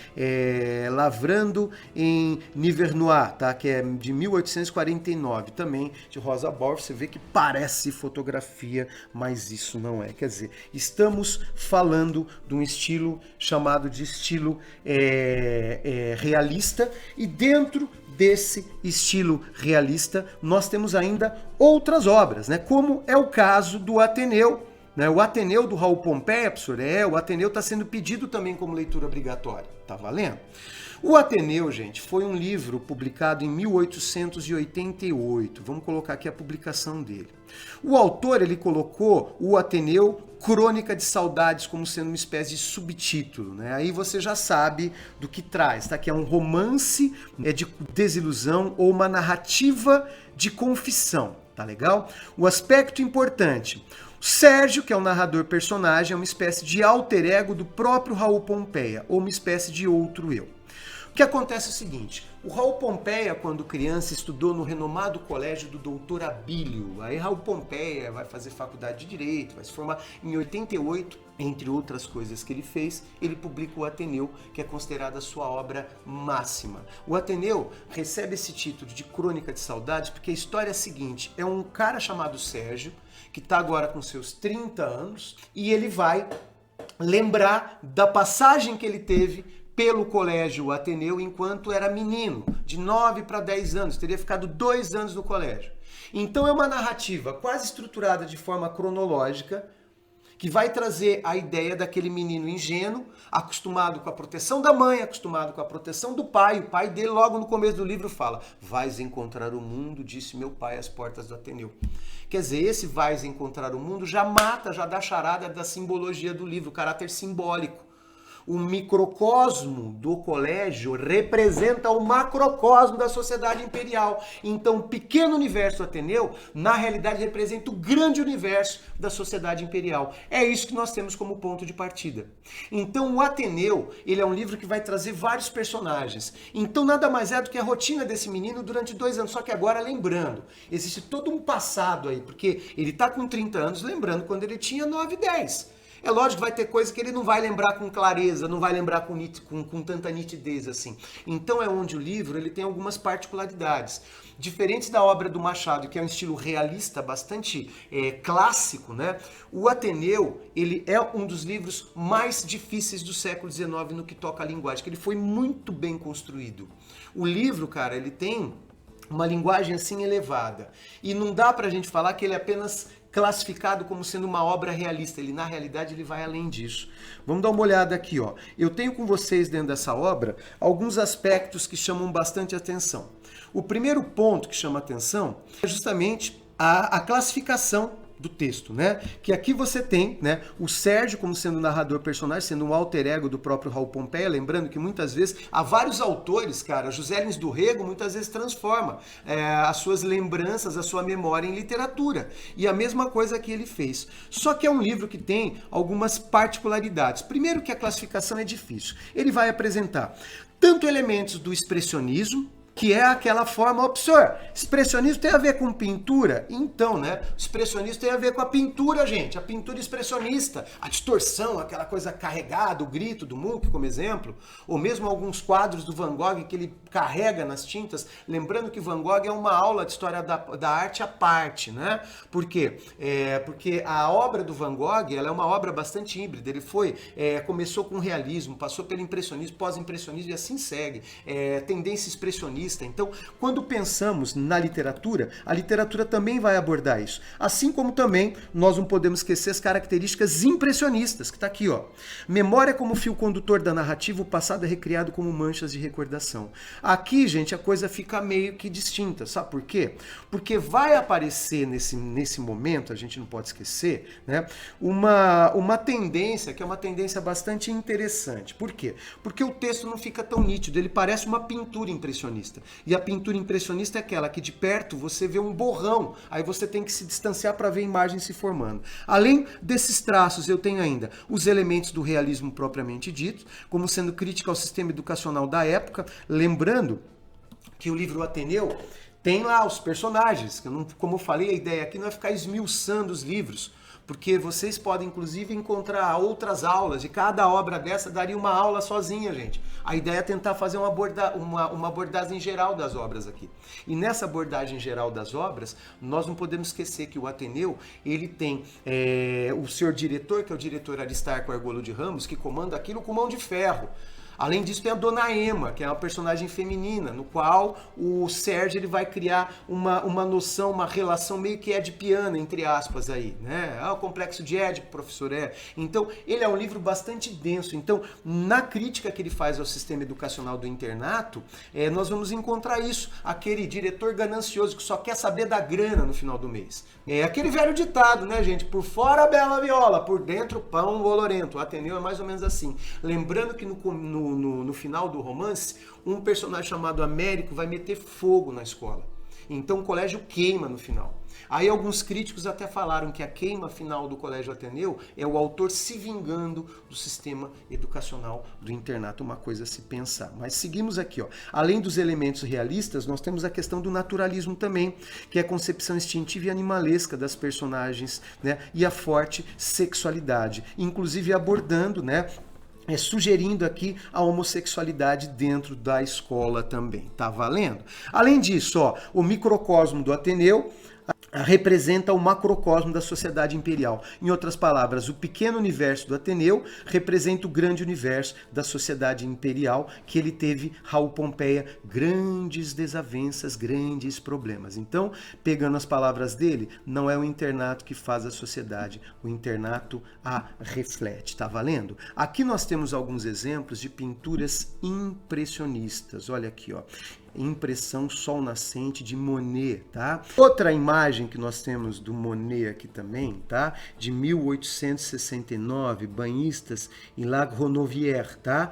Lavrando em Nivernois, tá? Que é de 1849, também de Rosa Bauer. Você vê que parece fotografia, mas isso não é. Quer dizer, estamos falando de um estilo chamado de estilo realista, e dentro desse estilo realista nós temos ainda outras obras, né? Como é o caso do Ateneu. O Ateneu do Raul Pompeia, professor, o Ateneu está sendo pedido também como leitura obrigatória. Tá valendo? O Ateneu, gente, foi um livro publicado em 1888. Vamos colocar aqui a publicação dele. O autor, ele colocou o Ateneu Crônica de Saudades como sendo uma espécie de subtítulo, né? Aí você já sabe do que traz, tá? Que é um romance de desilusão ou uma narrativa de confissão, tá legal? O aspecto importante: Sérgio, que é o narrador personagem, é uma espécie de alter ego do próprio Raul Pompeia, ou uma espécie de outro eu. O que acontece é o seguinte: o Raul Pompeia, quando criança, estudou no renomado colégio do Doutor Abílio. Aí Raul Pompeia vai fazer faculdade de Direito, vai se formar em 88, entre outras coisas que ele fez, ele publica o Ateneu, que é considerada a sua obra máxima. O Ateneu recebe esse título de Crônica de Saudades porque a história é a seguinte: é um cara chamado Sérgio, que está agora com seus 30 anos, e ele vai lembrar da passagem que ele teve pelo colégio Ateneu enquanto era menino, de 9 para 10 anos, teria ficado 2 anos no colégio. Então é uma narrativa quase estruturada de forma cronológica, que vai trazer a ideia daquele menino ingênuo, acostumado com a proteção da mãe, acostumado com a proteção do pai. O pai dele, logo no começo do livro, fala: vais encontrar o mundo, disse meu pai às portas do Ateneu. Quer dizer, esse vais encontrar o mundo já mata, já dá charada da simbologia do livro, o caráter simbólico. O microcosmo do colégio representa o macrocosmo da sociedade imperial. Então, o pequeno universo Ateneu, na realidade, representa o grande universo da sociedade imperial. É isso que nós temos como ponto de partida. Então, o Ateneu, ele é um livro que vai trazer vários personagens. Então, nada mais é do que a rotina desse menino durante 2 anos. Só que agora, lembrando, existe todo um passado aí, porque ele está com 30 anos, lembrando quando ele tinha 9, 10. É lógico que vai ter coisa que ele não vai lembrar com clareza, não vai lembrar com tanta nitidez assim. Então é onde o livro ele tem algumas particularidades. Diferentes da obra do Machado, que é um estilo realista, bastante clássico, né? O Ateneu, ele é um dos livros mais difíceis do século XIX no que toca à linguagem, que ele foi muito bem construído. O livro, cara, ele tem uma linguagem assim elevada. E não dá pra gente falar que ele é apenas classificado como sendo uma obra realista. Ele, na realidade, ele vai além disso. Vamos dar uma olhada aqui, ó. Eu tenho com vocês, dentro dessa obra, alguns aspectos que chamam bastante atenção. O primeiro ponto que chama atenção é justamente a classificação do texto, né? Que aqui você tem, né, o Sérgio como sendo narrador personagem, sendo um alter ego do próprio Raul Pompeia, lembrando que muitas vezes há vários autores, cara, José Lins do Rego muitas vezes transforma as suas lembranças, a sua memória em literatura. E a mesma coisa que ele fez. Só que é um livro que tem algumas particularidades. Primeiro que a classificação é difícil. Ele vai apresentar tanto elementos do expressionismo, que é aquela forma, ó, professor, expressionismo tem a ver com pintura? Então, né, expressionismo tem a ver com a pintura, gente, a pintura expressionista, a distorção, aquela coisa carregada, o grito do Munch, como exemplo, ou mesmo alguns quadros do Van Gogh que ele carrega nas tintas, lembrando que Van Gogh é uma aula de história da arte à parte, né? Por quê? Porque a obra do Van Gogh, ela é uma obra bastante híbrida, ele começou com realismo, passou pelo impressionismo, pós-impressionismo e assim segue, tendência expressionista. Então, quando pensamos na literatura, a literatura também vai abordar isso. Assim como também nós não podemos esquecer as características impressionistas, que está aqui, ó. Memória como fio condutor da narrativa, o passado é recriado como manchas de recordação. Aqui, gente, a coisa fica meio que distinta. Sabe por quê? Porque vai aparecer nesse momento, a gente não pode esquecer, né, uma tendência, que é uma tendência bastante interessante. Por quê? Porque o texto não fica tão nítido, ele parece uma pintura impressionista. E a pintura impressionista é aquela que de perto você vê um borrão, aí você tem que se distanciar para ver a imagem se formando. Além desses traços, eu tenho ainda os elementos do realismo propriamente dito, como sendo crítica ao sistema educacional da época, lembrando que o livro Ateneu tem lá os personagens, que como eu falei, a ideia aqui não é ficar esmiuçando os livros, porque vocês podem, inclusive, encontrar outras aulas, e cada obra dessa daria uma aula sozinha, gente. A ideia é tentar fazer uma abordagem geral das obras aqui. E nessa abordagem geral das obras, nós não podemos esquecer que o Ateneu, ele tem o senhor diretor, que é o diretor Aristarco Argolo de Ramos, que comanda aquilo com mão de ferro. Além disso, tem a Dona Ema, que é uma personagem feminina, no qual o Sérgio ele vai criar uma noção, uma relação meio que edipiana, entre aspas, aí, né? O complexo de Édipo, professor, Então, ele é um livro bastante denso. Então, na crítica que ele faz ao sistema educacional do internato, nós vamos encontrar isso. Aquele diretor ganancioso que só quer saber da grana no final do mês. É aquele velho ditado, né, gente? Por fora a bela viola, por dentro pão bolorento. O Ateneu é mais ou menos assim. Lembrando que no final do romance, um personagem chamado Américo vai meter fogo na escola. Então o colégio queima no final. Aí alguns críticos até falaram que a queima final do Colégio Ateneu é o autor se vingando do sistema educacional do internato, uma coisa a se pensar. Mas seguimos aqui, ó. Além dos elementos realistas, nós temos a questão do naturalismo também, que é a concepção instintiva e animalesca das personagens, né? E a forte sexualidade, inclusive abordando, né, sugerindo aqui a homossexualidade dentro da escola também. Tá valendo? Além disso, ó, o microcosmo do Ateneu representa o macrocosmo da sociedade imperial. Em outras palavras, o pequeno universo do Ateneu representa o grande universo da sociedade imperial, que ele teve, Raul Pompeia, grandes desavenças, grandes problemas. Então, pegando as palavras dele, não é o internato que faz a sociedade, o internato a reflete. Tá valendo? Aqui nós temos alguns exemplos de pinturas impressionistas. Olha aqui, ó. Impressão Sol Nascente de Monet, tá? Outra imagem que nós temos do Monet aqui também, tá? De 1869, Banhistas em La Grenouillère, tá?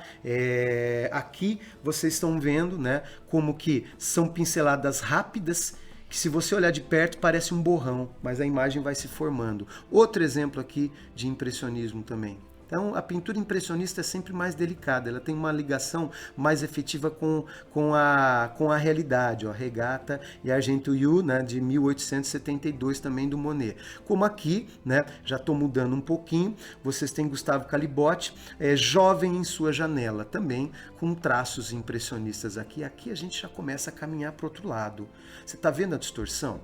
Aqui vocês estão vendo, né, como que são pinceladas rápidas, que se você olhar de perto parece um borrão, mas a imagem vai se formando. Outro exemplo aqui de impressionismo também. Então, a pintura impressionista é sempre mais delicada, ela tem uma ligação mais efetiva com a realidade. Ó, Regata e Argento-Yu, né, de 1872 também do Monet. Como aqui, né, já estou mudando um pouquinho, vocês têm Gustavo Caillebotte, Jovem em Sua Janela, também com traços impressionistas aqui. Aqui a gente já começa a caminhar para o outro lado. Você está vendo a distorção?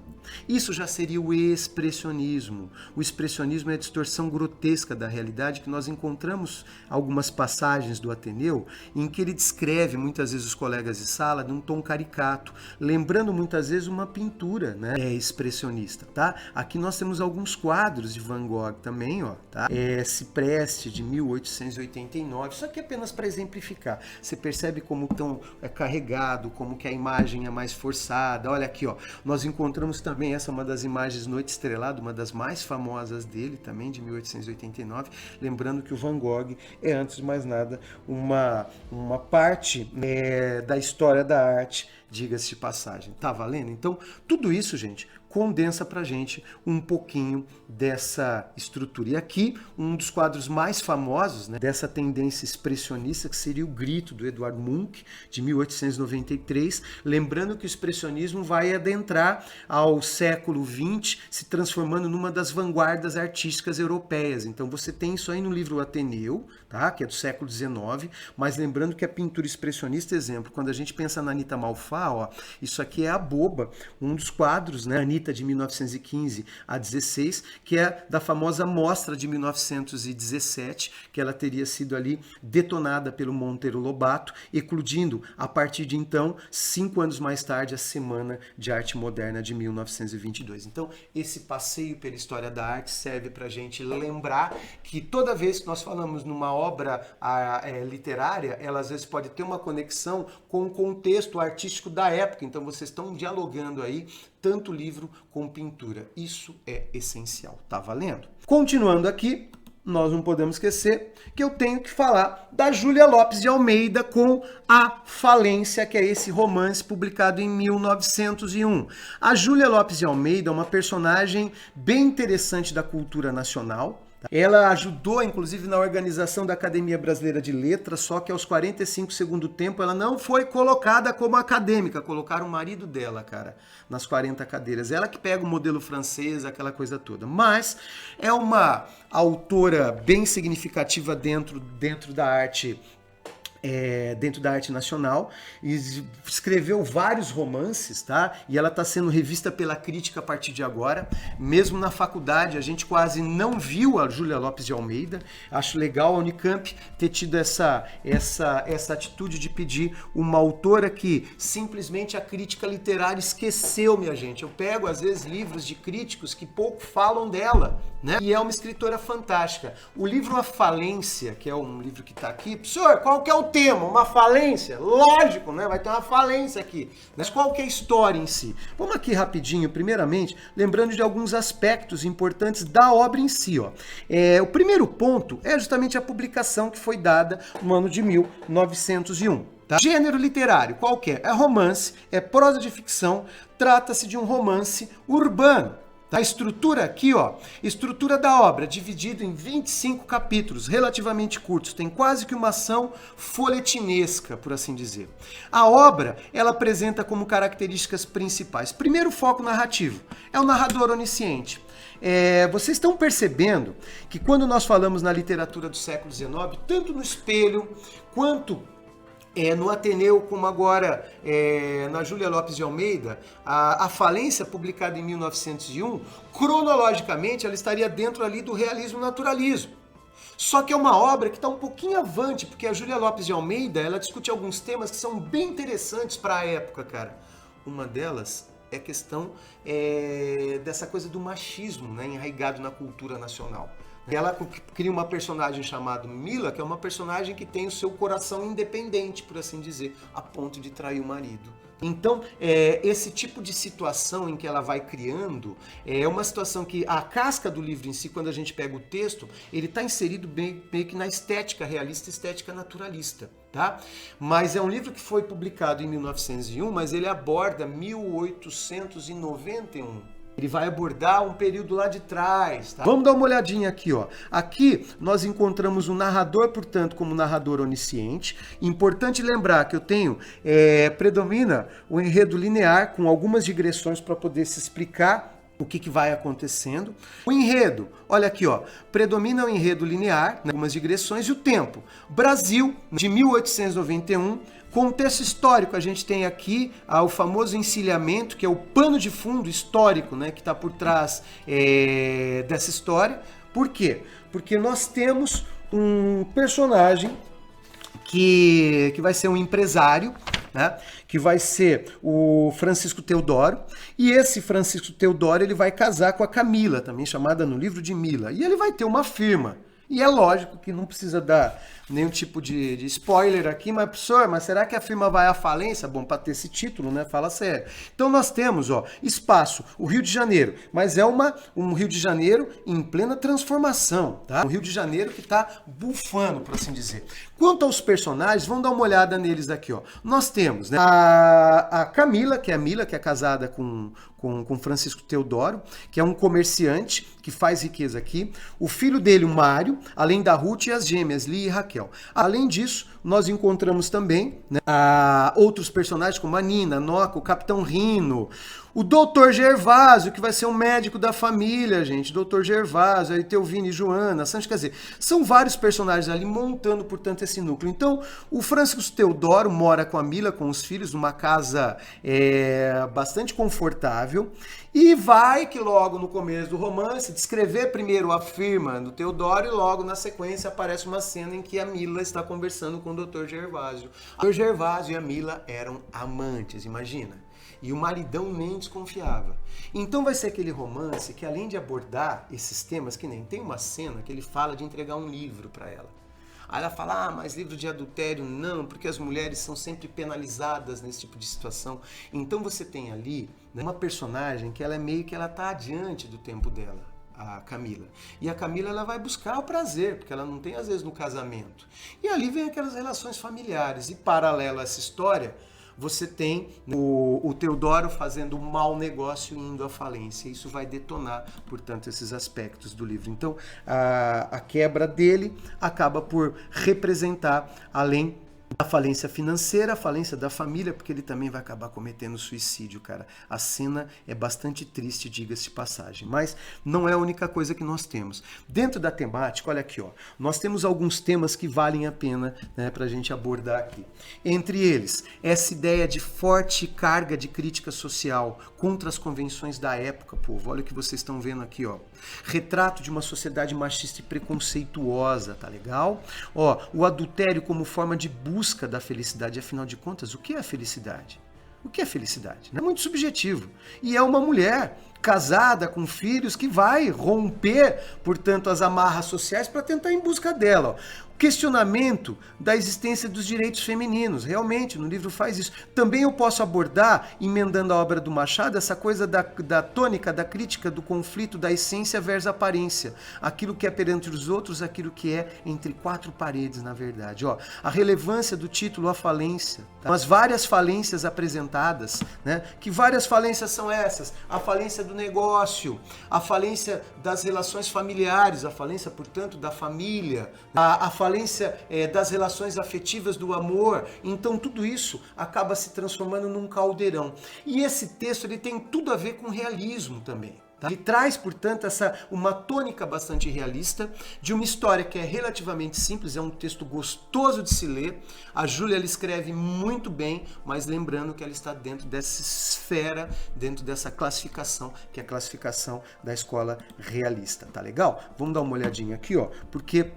Isso já seria o expressionismo. O expressionismo é a distorção grotesca da realidade que nós encontramos encontramos algumas passagens do Ateneu em que ele descreve muitas vezes os colegas de sala num tom caricato, lembrando muitas vezes uma pintura, né, expressionista, tá? Aqui nós temos alguns quadros de Van Gogh também, ó, tá? Cipreste de 1889, isso aqui é apenas para exemplificar. Você percebe como tão carregado, como que a imagem é mais forçada. Olha aqui, ó, nós encontramos também, essa é uma das imagens Noite Estrelada, uma das mais famosas dele, também de 1889, lembrando que o Van Gogh é, antes de mais nada, uma parte da história da arte, diga-se de passagem. Tá valendo? Então, tudo isso, gente, condensa pra gente um pouquinho dessa estrutura. E aqui, um dos quadros mais famosos, né, dessa tendência expressionista, que seria o Grito, do Edvard Munch, de 1893. Lembrando que o expressionismo vai adentrar ao século XX, se transformando numa das vanguardas artísticas europeias. Então você tem isso aí no livro Ateneu, tá, que é do século XIX, mas lembrando que a pintura expressionista, exemplo, quando a gente pensa na Anita Malfá, ó, isso aqui é a Boba, um dos quadros, né, Anita de 1915 a 16, que é da famosa Mostra de 1917, que ela teria sido ali detonada pelo Monteiro Lobato, eclodindo a partir de então, 5 anos mais tarde, a Semana de Arte Moderna de 1922. Então, esse passeio pela história da arte serve para a gente lembrar que toda vez que nós falamos numa obra literária, ela às vezes pode ter uma conexão com o contexto artístico da época. Então, vocês estão dialogando aí tanto livro como pintura. Isso é essencial, tá valendo? Continuando aqui, nós não podemos esquecer que eu tenho que falar da Júlia Lopes de Almeida com A Falência, que é esse romance publicado em 1901. A Júlia Lopes de Almeida é uma personagem bem interessante da cultura nacional. Ela ajudou, inclusive, na organização da Academia Brasileira de Letras, só que aos 45 segundo tempo ela não foi colocada como acadêmica. Colocaram o marido dela, cara, nas 40 cadeiras. Ela que pega o modelo francês, aquela coisa toda. Mas é uma autora bem significativa dentro da arte nacional, e escreveu vários romances, tá? E ela está sendo revista pela crítica a partir de agora. Mesmo na faculdade, a gente quase não viu a Júlia Lopes de Almeida. Acho legal a Unicamp ter tido essa atitude de pedir uma autora que simplesmente a crítica literária esqueceu, minha gente. Eu pego, às vezes, livros de críticos que pouco falam dela, né? E é uma escritora fantástica. O livro A Falência, que é um livro que está aqui, professor, qual que é o tema? Uma falência? Lógico, né? Vai ter uma falência aqui. Mas qual que é a história em si? Vamos aqui rapidinho, primeiramente, lembrando de alguns aspectos importantes da obra em si, ó. O primeiro ponto é justamente a publicação que foi dada no ano de 1901. Tá? Gênero literário, qualquer. É romance, é prosa de ficção, trata-se de um romance urbano. A estrutura aqui, ó, estrutura da obra, dividido em 25 capítulos, relativamente curtos, tem quase que uma ação folhetinesca, por assim dizer. A obra, ela apresenta como características principais. Primeiro, foco narrativo. É o narrador onisciente. Vocês estão percebendo que quando nós falamos na literatura do século XIX, tanto no Espelho, quanto no Ateneu, como agora na Júlia Lopes de Almeida, a Falência, publicada em 1901, cronologicamente ela estaria dentro ali do realismo-naturalismo. Só que é uma obra que está um pouquinho avante, porque a Júlia Lopes de Almeida, ela discute alguns temas que são bem interessantes para a época, cara. Uma delas é a questão dessa coisa do machismo, né, enraizado na cultura nacional. Ela cria uma personagem chamada Mila, que é uma personagem que tem o seu coração independente, por assim dizer, a ponto de trair o marido. Então, esse tipo de situação em que ela vai criando é uma situação que a casca do livro em si, quando a gente pega o texto, ele está inserido meio que na estética realista e estética naturalista. Tá? Mas é um livro que foi publicado em 1901, mas ele aborda 1891. Ele vai abordar um período lá de trás. Tá? Vamos dar uma olhadinha aqui, ó. Aqui nós encontramos um narrador, portanto, como narrador onisciente. Importante lembrar que eu tenho, predomina o enredo linear, com algumas digressões para poder se explicar o que vai acontecendo. O enredo, olha aqui, ó, predomina o enredo linear, né, algumas digressões, e o tempo. Brasil, de 1891, contexto histórico, a gente tem aqui o famoso encilhamento, que é o pano de fundo histórico, né, que está por trás dessa história. Por quê? Porque nós temos um personagem que vai ser um empresário, né? Que vai ser o Francisco Teodoro, e esse Francisco Teodoro ele vai casar com a Camila, também chamada no livro de Mila, e ele vai ter uma firma. E é lógico que não precisa dar nenhum tipo de spoiler aqui, mas professor, mas será que a firma vai à falência? Bom, para ter esse título, né? Fala sério. Então nós temos, ó, espaço, o Rio de Janeiro, mas é um Rio de Janeiro em plena transformação, tá? Um Rio de Janeiro que tá bufando, por assim dizer. Quanto aos personagens, vamos dar uma olhada neles aqui, ó. Nós temos, né, a Camila, que é a Mila, que é casada com Francisco Teodoro, que é um comerciante que faz riqueza aqui. O filho dele, o Mário, além da Ruth e as gêmeas, Lia e Raquel. Além disso, nós encontramos também, né, outros personagens como a Nina, a Noca, o Capitão Rino, o Dr. Gervásio, que vai ser um médico da família, gente. Dr. Gervásio, aí tem o Vini e Joana, Santos, quer dizer, são vários personagens ali montando, portanto, esse núcleo. Então, o Francisco Teodoro mora com a Mila, com os filhos, numa casa bastante confortável, e vai que logo no começo do romance, descrever primeiro a firma do Teodoro, e logo na sequência aparece uma cena em que a Mila está conversando com o Dr. Gervásio. O Dr. Gervásio e a Mila eram amantes, imagina. E o maridão nem desconfiava. Então vai ser aquele romance que, além de abordar esses temas, que nem tem uma cena que ele fala de entregar um livro para ela. Aí ela fala, mas livro de adultério não, porque as mulheres são sempre penalizadas nesse tipo de situação. Então você tem ali, né, uma personagem que ela é meio que ela tá adiante do tempo dela, a Camila. E a Camila ela vai buscar o prazer, porque ela não tem às vezes no casamento. E ali vem aquelas relações familiares. E paralelo a essa história, você tem o Teodoro fazendo um mau negócio e indo à falência. Isso vai detonar, portanto, esses aspectos do livro. Então, a quebra dele acaba por representar, além da falência financeira, a falência da família, porque ele também vai acabar cometendo suicídio, cara. A cena é bastante triste, diga-se de passagem, mas não é a única coisa que nós temos. Dentro da temática, olha aqui, ó, nós temos alguns temas que valem a pena, né, pra gente abordar aqui. Entre eles, essa ideia de forte carga de crítica social contra as convenções da época, povo. Olha o que vocês estão vendo aqui, ó. Retrato de uma sociedade machista e preconceituosa, tá legal? Ó, o adultério como forma de busca da felicidade. Afinal de contas, o que é a felicidade? O que é felicidade? É muito subjetivo. E é uma mulher casada com filhos que vai romper, portanto, as amarras sociais para tentar ir em busca dela. Ó. Questionamento da existência dos direitos femininos. Realmente, no livro faz isso. Também eu posso abordar, emendando a obra do Machado, essa coisa da tônica, da crítica, do conflito, da essência versus aparência. Aquilo que é perante os outros, aquilo que é entre quatro paredes, na verdade. Ó, a relevância do título A Falência. Tá? As várias falências apresentadas, né? Que várias falências são essas? A falência do negócio, a falência das relações familiares, a falência, portanto, da família, a falência das relações afetivas, do amor. Então tudo isso acaba se transformando num caldeirão. E esse texto ele tem tudo a ver com realismo também. Tá? Ele traz, portanto, uma tônica bastante realista de uma história que é relativamente simples, é um texto gostoso de se ler. A Júlia ela escreve muito bem, mas lembrando que ela está dentro dessa esfera, dentro dessa classificação, que é a classificação da escola realista. Tá legal? Vamos dar uma olhadinha aqui, ó, porque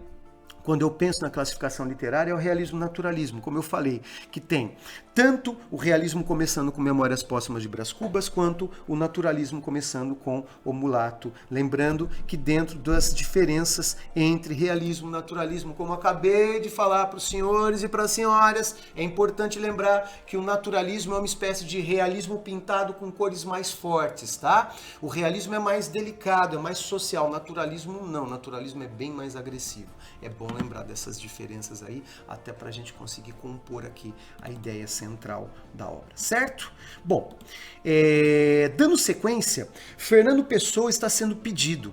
quando eu penso na classificação literária, é o realismo-naturalismo, como eu falei, que tem tanto o realismo começando com Memórias Póstumas de Brás Cubas, quanto o naturalismo começando com O Mulato. Lembrando que dentro das diferenças entre realismo e naturalismo, como eu acabei de falar para os senhores e para as senhoras, é importante lembrar que o naturalismo é uma espécie de realismo pintado com cores mais fortes, tá? O realismo é mais delicado, é mais social. O naturalismo não, o naturalismo é bem mais agressivo. É bom lembrar dessas diferenças aí, até para a gente conseguir compor aqui a ideia central da obra, certo? Bom, dando sequência, Fernando Pessoa está sendo pedido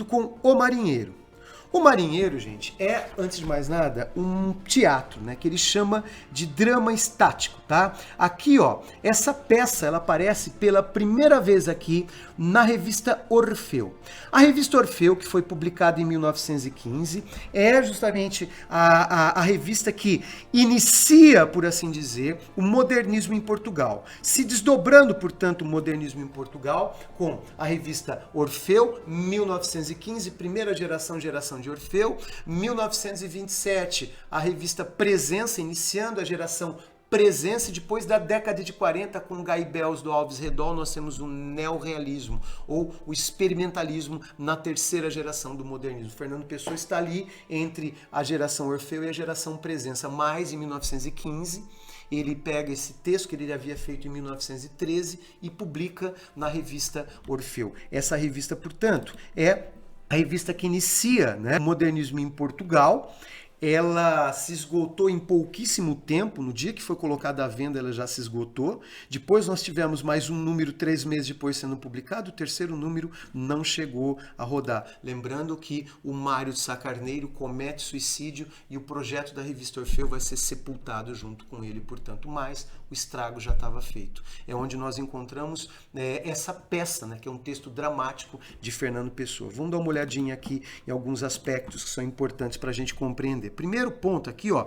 com O Marinheiro. O Marinheiro, gente, é, antes de mais nada, um teatro, né, que ele chama de drama estático, tá? Aqui, ó, essa peça, ela aparece pela primeira vez aqui na revista Orfeu. A revista Orfeu, que foi publicada em 1915, é justamente a revista que inicia, por assim dizer, o modernismo em Portugal. Se desdobrando, portanto, o modernismo em Portugal com a revista Orfeu, 1915, primeira geração de de Orfeu. 1927, a revista Presença, iniciando a geração Presença, e depois da década de 40, com Guy Bells do Alves Redol, nós temos o neorrealismo, ou o experimentalismo na terceira geração do modernismo. Fernando Pessoa está ali entre a geração Orfeu e a geração Presença, mas em 1915, ele pega esse texto que ele havia feito em 1913 e publica na revista Orfeu. Essa revista, portanto, é a revista que inicia, né, o modernismo em Portugal. Ela se esgotou em pouquíssimo tempo, no dia que foi colocada à venda ela já se esgotou. Depois nós tivemos mais um número 3 meses depois sendo publicado, o terceiro número não chegou a rodar. Lembrando que o Mário de Sá Carneiro comete suicídio e o projeto da revista Orfeu vai ser sepultado junto com ele, portanto, mas o estrago já estava feito. É onde nós encontramos essa peça, né, que é um texto dramático de Fernando Pessoa. Vamos dar uma olhadinha aqui em alguns aspectos que são importantes para a gente compreender. Primeiro ponto aqui, ó,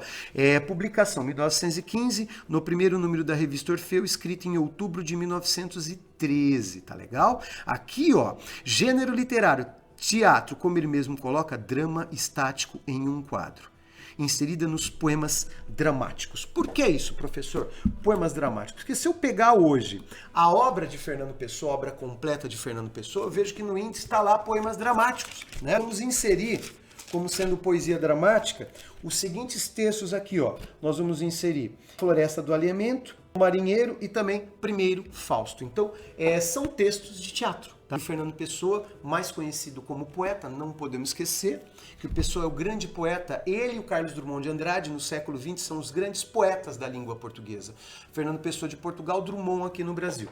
publicação 1915, no primeiro número da revista Orfeu, escrito em outubro de 1913, tá legal? Aqui, ó, gênero literário, teatro, como ele mesmo coloca, drama estático em um quadro, inserida nos poemas dramáticos. Por que isso, professor? Poemas dramáticos. Porque se eu pegar hoje a obra de Fernando Pessoa, a obra completa de Fernando Pessoa, eu vejo que no índice está lá poemas dramáticos, né? Vamos inserir como sendo poesia dramática, os seguintes textos aqui, ó. Nós vamos inserir Floresta do Alimento, Marinheiro e também Primeiro Fausto. Então, são textos de teatro. Tá? O Fernando Pessoa, mais conhecido como poeta, não podemos esquecer que o Pessoa é o grande poeta. Ele e o Carlos Drummond de Andrade, no século XX, são os grandes poetas da língua portuguesa. Fernando Pessoa de Portugal, Drummond aqui no Brasil.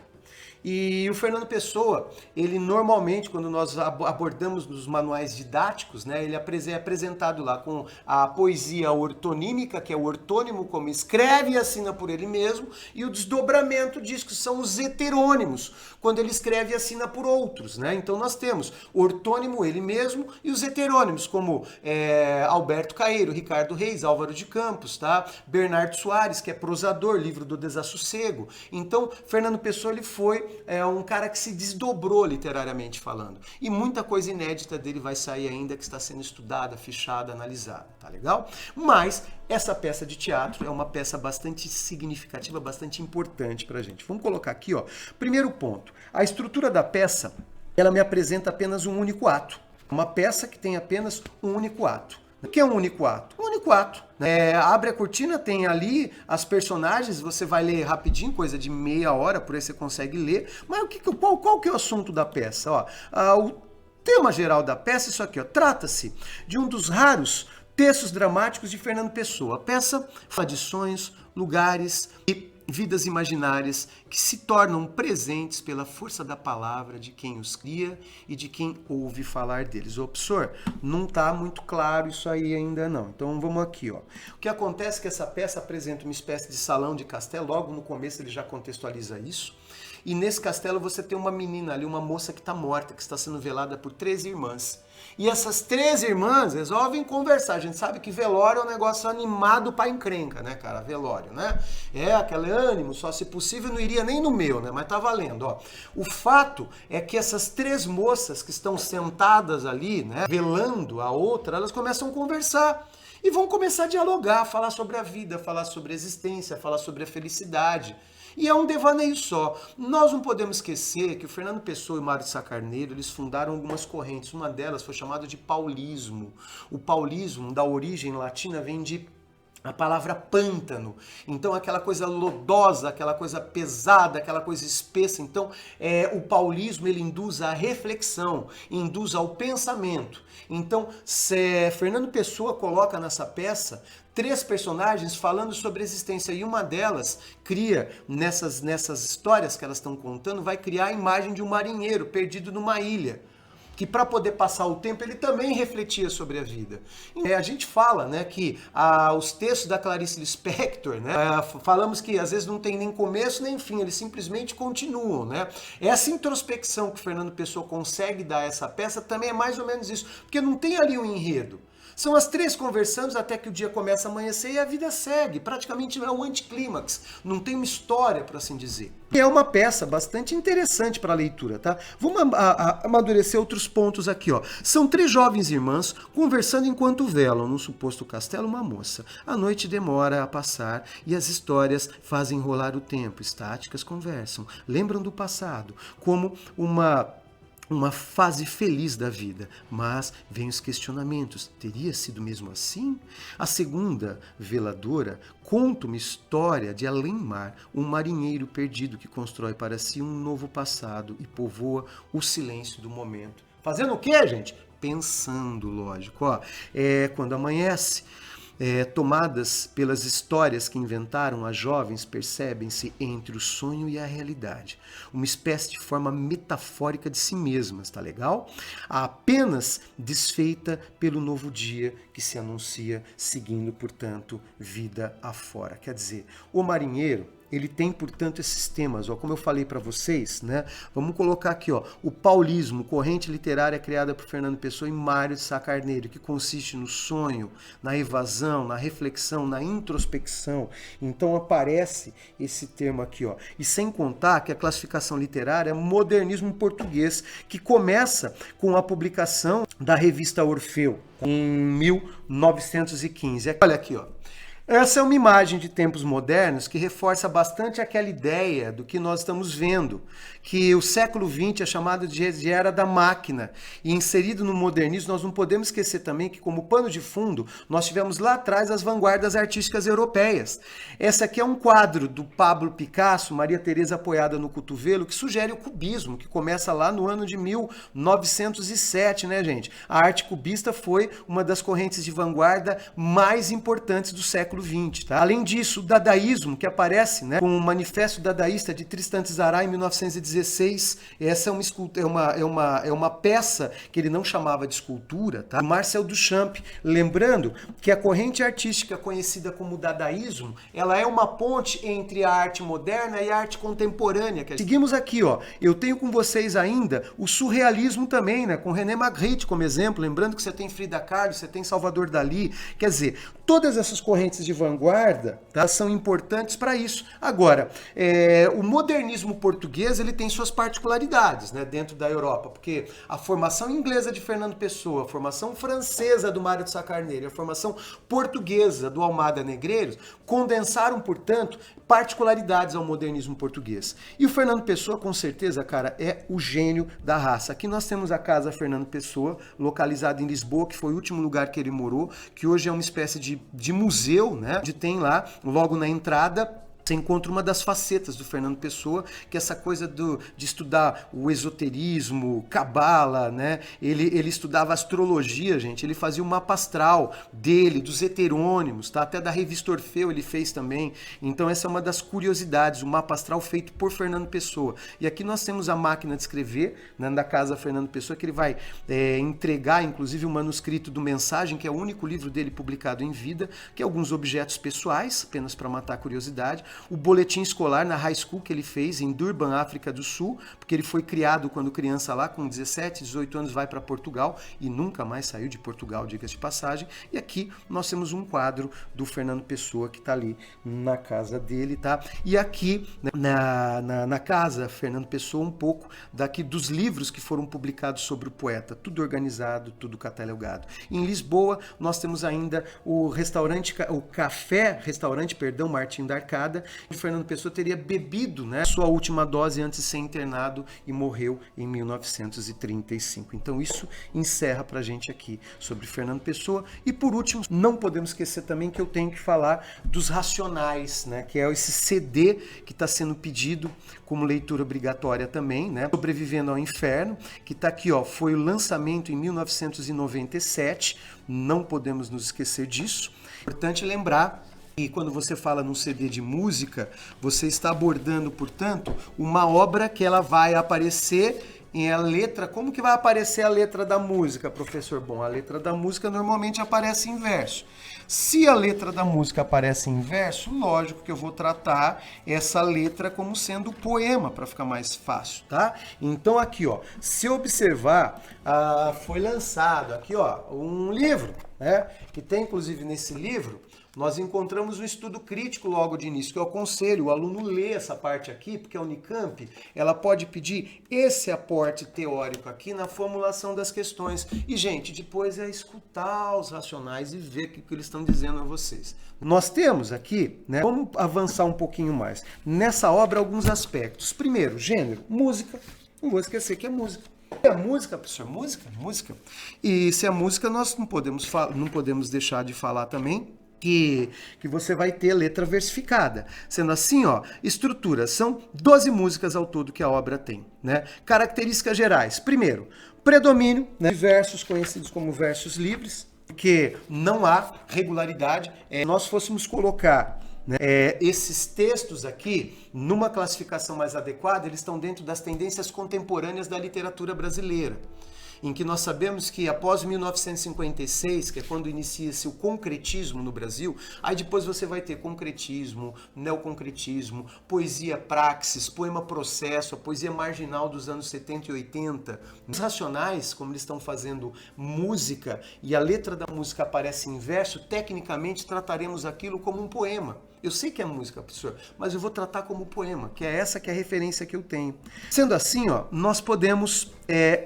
E o Fernando Pessoa, ele normalmente, quando nós abordamos nos manuais didáticos, né, ele é apresentado lá com a poesia ortonímica, que é o ortônimo, como escreve e assina por ele mesmo, e o desdobramento diz que são os heterônimos, quando ele escreve e assina por outros, né? Então nós temos o ortônimo, ele mesmo, e os heterônimos, como Alberto Caeiro, Ricardo Reis, Álvaro de Campos, tá? Bernardo Soares, que é prosador, livro do Desassossego. Então, Fernando Pessoa, ele foi um cara que se desdobrou literariamente falando. E muita coisa inédita dele vai sair ainda, que está sendo estudada, fichada, analisada, tá legal? Mas essa peça de teatro é uma peça bastante significativa, bastante importante pra gente. Vamos colocar aqui, ó. Primeiro ponto. A estrutura da peça, ela me apresenta apenas um único ato. Uma peça que tem apenas um único ato. O que é um único ato? Um único ato. Abre a cortina, tem ali as personagens, você vai ler rapidinho, coisa de meia hora, por aí você consegue ler. Mas qual que é o assunto da peça? Ó, o tema geral da peça é isso aqui. Trata-se de um dos raros textos dramáticos de Fernando Pessoa. A peça fala de sonhos, lugares e vidas imaginárias que se tornam presentes pela força da palavra de quem os cria e de quem ouve falar deles. Ô, professor, não está muito claro isso aí ainda não. Então vamos aqui, ó. O que acontece é que essa peça apresenta uma espécie de salão de castelo, logo no começo ele já contextualiza isso. E nesse castelo você tem uma menina ali, uma moça que está morta, que está sendo velada por 3 irmãs. E essas 3 irmãs resolvem conversar. A gente sabe que velório é um negócio animado pra encrenca, né, cara? Velório, né? Aquele ânimo, só se possível não iria nem no meu, né? Mas tá valendo, ó. O fato é que essas 3 moças que estão sentadas ali, né, velando a outra, elas começam a conversar. E vão começar a dialogar, falar sobre a vida, falar sobre a existência, falar sobre a felicidade. E é um devaneio só. Nós não podemos esquecer que o Fernando Pessoa e o Mário de Sá Carneiro, eles fundaram algumas correntes. Uma delas foi chamada de paulismo. O paulismo, da origem latina, vem de a palavra pântano. Então, aquela coisa lodosa, aquela coisa pesada, aquela coisa espessa. Então, o paulismo, ele induz à reflexão, induz ao pensamento. Então, Fernando Pessoa coloca nessa peça 3 personagens falando sobre a existência, e uma delas cria, nessas histórias que elas estão contando, vai criar a imagem de um marinheiro perdido numa ilha, que para poder passar o tempo ele também refletia sobre a vida. A gente fala, né, que os textos da Clarice Lispector, né, falamos que às vezes não tem nem começo nem fim, eles simplesmente continuam, né? Essa introspecção que o Fernando Pessoa consegue dar a essa peça também é mais ou menos isso, porque não tem ali um enredo. São as três conversando até que o dia começa a amanhecer e a vida segue. Praticamente é um anticlímax. Não tem uma história, por assim dizer. E é uma peça bastante interessante para a leitura, tá? Vamos amadurecer outros pontos aqui, ó. São três jovens irmãs conversando enquanto velam num suposto castelo uma moça. A noite demora a passar e as histórias fazem rolar o tempo. Estáticas conversam, lembram do passado, como uma fase feliz da vida, mas vem os questionamentos. Teria sido mesmo assim? A segunda veladora conta uma história de além-mar, um marinheiro perdido que constrói para si um novo passado e povoa o silêncio do momento. Fazendo o quê, gente? Pensando, lógico. Ó, quando amanhece, tomadas pelas histórias que inventaram, as jovens percebem-se entre o sonho e a realidade. Uma espécie de forma metafórica de si mesmas, tá legal? Apenas desfeita pelo novo dia que se anuncia, seguindo, portanto, vida afora. Quer dizer, o marinheiro, ele tem, portanto, esses temas, ó, como eu falei para vocês, né? Vamos colocar aqui, ó, o paulismo, corrente literária criada por Fernando Pessoa e Mário de Sá Carneiro, que consiste no sonho, na evasão, na reflexão, na introspecção. Então aparece esse termo aqui, ó. E sem contar que a classificação literária é modernismo português, que começa com a publicação da revista Orfeu, em 1915. Olha aqui, ó. Essa é uma imagem de tempos modernos que reforça bastante aquela ideia do que nós estamos vendo, que o século XX é chamado de era da máquina, e inserido no modernismo nós não podemos esquecer também que, como pano de fundo, nós tivemos lá atrás as vanguardas artísticas europeias. Essa aqui é um quadro do Pablo Picasso, Maria Teresa apoiada no cotovelo, que sugere o cubismo, que começa lá no ano de 1907, né, gente? A arte cubista foi uma das correntes de vanguarda mais importantes do século XX, tá? Além disso, o dadaísmo, que aparece, né, com o Manifesto Dadaísta de Tristan Tzara em 1916, essa é uma peça que ele não chamava de escultura, tá? Marcel Duchamp, lembrando que a corrente artística conhecida como dadaísmo, ela é uma ponte entre a arte moderna e a arte contemporânea. Seguimos aqui, ó. Eu tenho com vocês ainda o surrealismo também, né, com René Magritte como exemplo, lembrando que você tem Frida Kahlo, você tem Salvador Dalí, quer dizer, todas essas correntes de vanguarda, tá, são importantes para isso. Agora, o modernismo português, ele tem suas particularidades, né, dentro da Europa, porque a formação inglesa de Fernando Pessoa, a formação francesa do Mário de Sá Carneiro e a formação portuguesa do Almada Negreiros condensaram, portanto, particularidades ao modernismo português. E o Fernando Pessoa, com certeza, cara, é o gênio da raça. Aqui nós temos a Casa Fernando Pessoa, localizada em Lisboa, que foi o último lugar que ele morou, que hoje é uma espécie de museu, né? Onde tem lá, logo na entrada, você encontra uma das facetas do Fernando Pessoa, que é essa coisa de estudar o esoterismo, cabala, né? Ele estudava astrologia, gente. Ele fazia o mapa astral dele, dos heterônimos, tá? Até da revista Orfeu ele fez também. Então essa é uma das curiosidades, o mapa astral feito por Fernando Pessoa. E aqui nós temos a máquina de escrever, né, da Casa Fernando Pessoa, que ele vai entregar, inclusive, o manuscrito do Mensagem, que é o único livro dele publicado em vida, que é alguns objetos pessoais, apenas para matar a curiosidade. O boletim escolar na high school que ele fez em Durban, África do Sul, porque ele foi criado quando criança lá, com 17, 18 anos vai para Portugal e nunca mais saiu de Portugal, diga-se de passagem. E aqui nós temos um quadro do Fernando Pessoa que está ali na casa dele, tá? E aqui, né, na casa Fernando Pessoa, um pouco daqui dos livros que foram publicados sobre o poeta, tudo organizado, tudo catalogado. Em Lisboa, nós temos ainda o restaurante Martim da Arcada, o Fernando Pessoa teria bebido, né, sua última dose antes de ser internado e morreu em 1935. Então isso encerra pra gente aqui sobre Fernando Pessoa. E por último, não podemos esquecer também que eu tenho que falar dos Racionais, né, que é esse CD que está sendo pedido como leitura obrigatória também, né, Sobrevivendo ao Inferno, que está aqui, ó, foi o lançamento em 1997, não podemos nos esquecer disso. Importante lembrar. E quando você fala num CD de música, você está abordando, portanto, uma obra que ela vai aparecer em a letra. Como que vai aparecer a letra da música, professor? Bom, a letra da música normalmente aparece em verso. Se a letra da música aparece em verso, lógico que eu vou tratar essa letra como sendo poema, para ficar mais fácil, tá? Então aqui, ó, se observar, foi lançado aqui, ó, um livro né, que tem inclusive nesse livro, nós encontramos um estudo crítico logo de início, que eu aconselho o aluno ler essa parte aqui, porque a Unicamp ela pode pedir esse aporte teórico aqui na formulação das questões. E, gente, depois é escutar os racionais e ver o que eles estão dizendo a vocês. Nós temos aqui, né, vamos avançar um pouquinho mais, nessa obra alguns aspectos. Primeiro, gênero, música. Não vou esquecer que é música. É música, professor? Música. E se é música, nós não podemos deixar de falar também que você vai ter letra versificada. Sendo assim, ó, estrutura. São 12 músicas ao todo que a obra tem, né? Características gerais. Primeiro, predomínio, né, de versos conhecidos como versos livres, porque não há regularidade. Nós fôssemos colocar, né, esses textos aqui numa classificação mais adequada, eles estão dentro das tendências contemporâneas da literatura brasileira, em que nós sabemos que após 1956, que é quando inicia-se o concretismo no Brasil, aí depois você vai ter concretismo, neoconcretismo, poesia praxis, poema processo, a poesia marginal dos anos 70 e 80. Os racionais, como eles estão fazendo música e a letra da música aparece em verso, tecnicamente trataremos aquilo como um poema. Eu sei que é música, professor, mas eu vou tratar como poema, que é essa que é a referência que eu tenho. Sendo assim, ó, nós podemos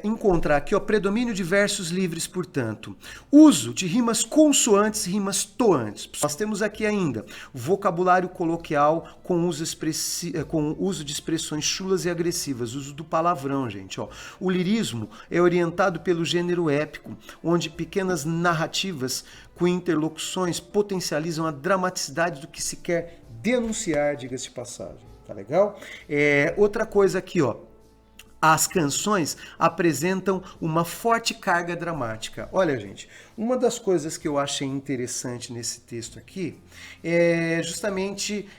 encontrar aqui, ó, predomínio de versos livres, portanto. Uso de rimas consoantes e rimas toantes. Nós temos aqui ainda vocabulário coloquial com uso de expressões chulas e agressivas, uso do palavrão, gente. Ó. O lirismo é orientado pelo gênero épico, onde pequenas narrativas com interlocuções potencializam a dramaticidade do que se quer denunciar, diga-se de passagem. Tá legal? Outra coisa aqui, ó. As canções apresentam uma forte carga dramática. Olha, gente, uma das coisas que eu achei interessante nesse texto aqui é justamente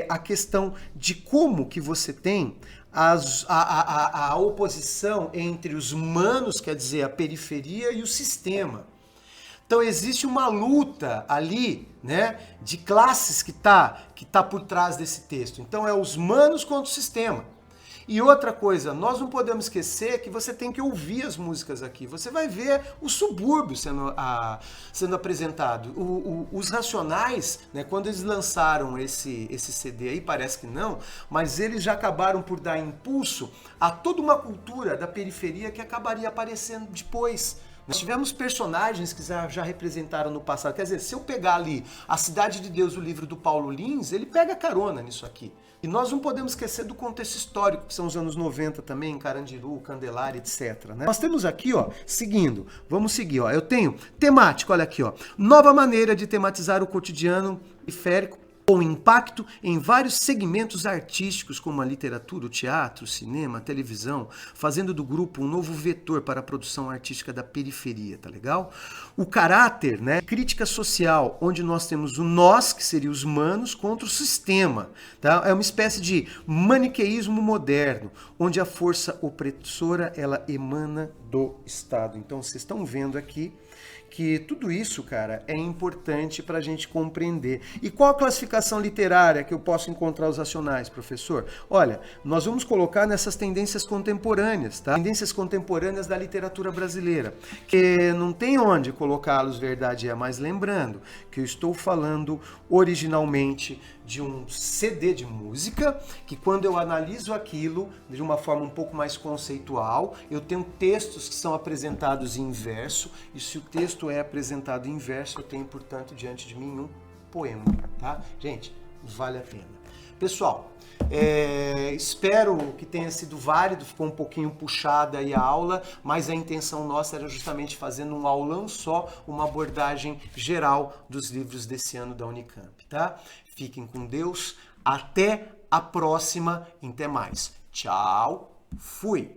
a questão de como que você tem a oposição entre os humanos, quer dizer, a periferia, e o sistema. Então existe uma luta ali, né, de classes que tá por trás desse texto. Então é os humanos contra o sistema. E outra coisa, nós não podemos esquecer que você tem que ouvir as músicas aqui. Você vai ver o subúrbio sendo apresentado. Os Racionais, né, quando eles lançaram esse CD aí, parece que não, mas eles já acabaram por dar impulso a toda uma cultura da periferia que acabaria aparecendo depois. Nós tivemos personagens que já representaram no passado. Quer dizer, se eu pegar ali A Cidade de Deus, o livro do Paulo Lins, ele pega carona nisso aqui. E nós não podemos esquecer do contexto histórico, que são os anos 90 também, Carandiru, Candelária, etc. Né? Nós temos aqui, ó, seguindo, vamos seguir, ó, eu tenho temática, olha aqui, ó, nova maneira de tematizar o cotidiano periférico, com impacto em vários segmentos artísticos, como a literatura, o teatro, o cinema, a televisão, fazendo do grupo um novo vetor para a produção artística da periferia, tá legal? O caráter, né? Crítica social, onde nós temos o nós, que seria os manos, contra o sistema, tá? É uma espécie de maniqueísmo moderno, onde a força opressora, ela emana do Estado. Então, vocês estão vendo aqui que tudo isso, cara, é importante para a gente compreender. E qual a classificação literária que eu posso encontrar os racionais, professor? Olha, nós vamos colocar nessas tendências contemporâneas, tá? Tendências contemporâneas da literatura brasileira, que não tem onde colocá-los, verdade é, mas lembrando que eu estou falando originalmente de um CD de música, que quando eu analiso aquilo de uma forma um pouco mais conceitual, eu tenho textos que são apresentados em verso, e se o texto é apresentado em verso, eu tenho, portanto, diante de mim um poema, tá? Gente, vale a pena. Pessoal, espero que tenha sido válido, ficou um pouquinho puxada aí a aula, mas a intenção nossa era justamente fazer num aulão só uma abordagem geral dos livros desse ano da Unicamp, tá? Fiquem com Deus, até a próxima, e até mais. Tchau, fui!